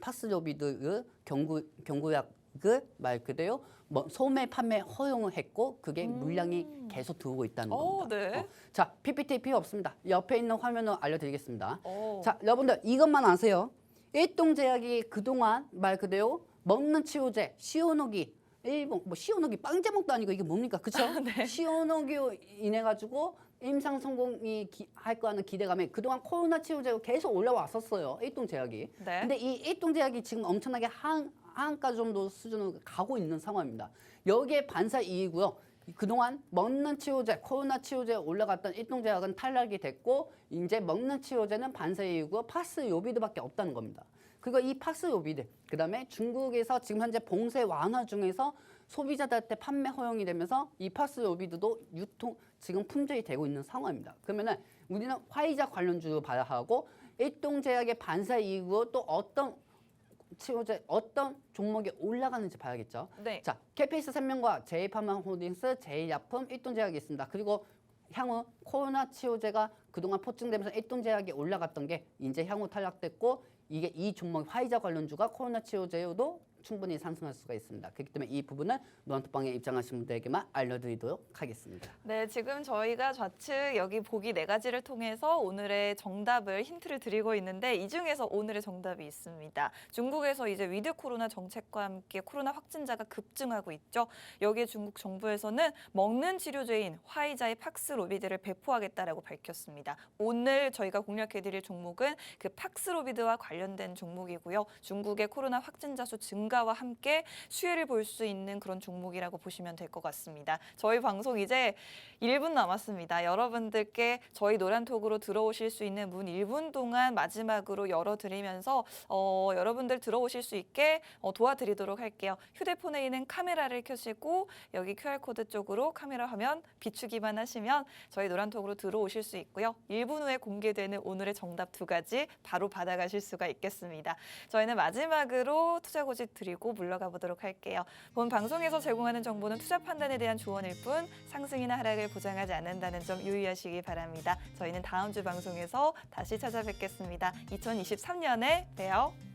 팍스로비드 경구약을 말 그대로 소매 판매 허용을 했고 그게 물량이 계속 들어오고 있다는 겁니다. 네. 자, PPT 필요 없습니다. 옆에 있는 화면으로 알려드리겠습니다. 오. 자, 여러분들 이것만 아세요. 일동제약이 그동안 말 그대로 먹는 치료제 시오노기 일본 시오노기 빵 제목도 아니고 이게 뭡니까? 그렇죠? 네. 시오노기로 인해 가지고 임상 성공이 할 거라는 기대감에 그동안 코로나 치료제로 계속 올라왔었어요. 일동제약이. 네. 근데 이 일동제약이 지금 엄청나게 하한가 정도 수준으로 가고 있는 상황입니다. 여기에 반사 이익이고요. 그동안 먹는 치료제, 코로나 치료제에 올라갔던 일동제약은 탈락이 됐고 이제 먹는 치료제는 반사 이익이고 팍스로비드밖에 없다는 겁니다. 그리고 이 팍스로비드, 그다음에 중국에서 지금 현재 봉쇄 완화 중에서 소비자들한테 판매 허용이 되면서 이 팍스로비드도 지금 품절이 되고 있는 상황입니다. 그러면은 우리는 화이자 관련주로 봐야 하고 일동제약의 반사 이익으로 또 어떤 치료제 어떤 종목이 올라가는지 봐야겠죠. 네. 자, KPS 생명과 제이파마홀딩스, 제이약품, 일동제약이 있습니다. 그리고 향후 코로나 치료제가 그동안 포증되면서 일동제약이 올라갔던 게 이제 향후 탈락됐고 이게 이 종목 화이자 관련주가 코로나 치료제도 충분히 상승할 수가 있습니다. 그렇기 때문에 이 부분은 노란톡방에 입장하신 분들에게만 알려드리도록 하겠습니다. 네, 지금 저희가 좌측 여기 보기 4가지를 통해서 오늘의 정답을 힌트를 드리고 있는데 이 중에서 오늘의 정답이 있습니다. 중국에서 이제 위드 코로나 정책과 함께 코로나 확진자가 급증하고 있죠. 여기에 중국 정부에서는 먹는 치료제인 화이자의 팍스로비드를 배포하겠다라고 밝혔습니다. 오늘 저희가 공략해드릴 종목은 그 팍스로비드와 관련된 종목이고요. 중국의 코로나 확진자 수 증가와 함께 수혜를 볼 수 있는 그런 종목이라고 보시면 될 것 같습니다. 저희 방송 이제 1분 남았습니다. 여러분들께 저희 노란톡으로 들어오실 수 있는 문 1분 동안 마지막으로 열어드리면서 여러분들 들어오실 수 있게 도와드리도록 할게요. 휴대폰에 있는 카메라를 켜시고 여기 QR코드 쪽으로 카메라 화면 비추기만 하시면 저희 노란톡으로 들어오실 수 있고요. 1분 후에 공개되는 오늘의 정답 2가지 바로 받아가실 수가 있겠습니다. 저희는 마지막으로 투자고지 드리고 물러가 보도록 할게요. 본 방송에서 제공하는 정보는 투자 판단에 대한 조언일 뿐 상승이나 하락을 보장하지 않는다는 점 유의하시기 바랍니다. 저희는 다음 주 방송에서 다시 찾아뵙겠습니다. 2023년에 봬요.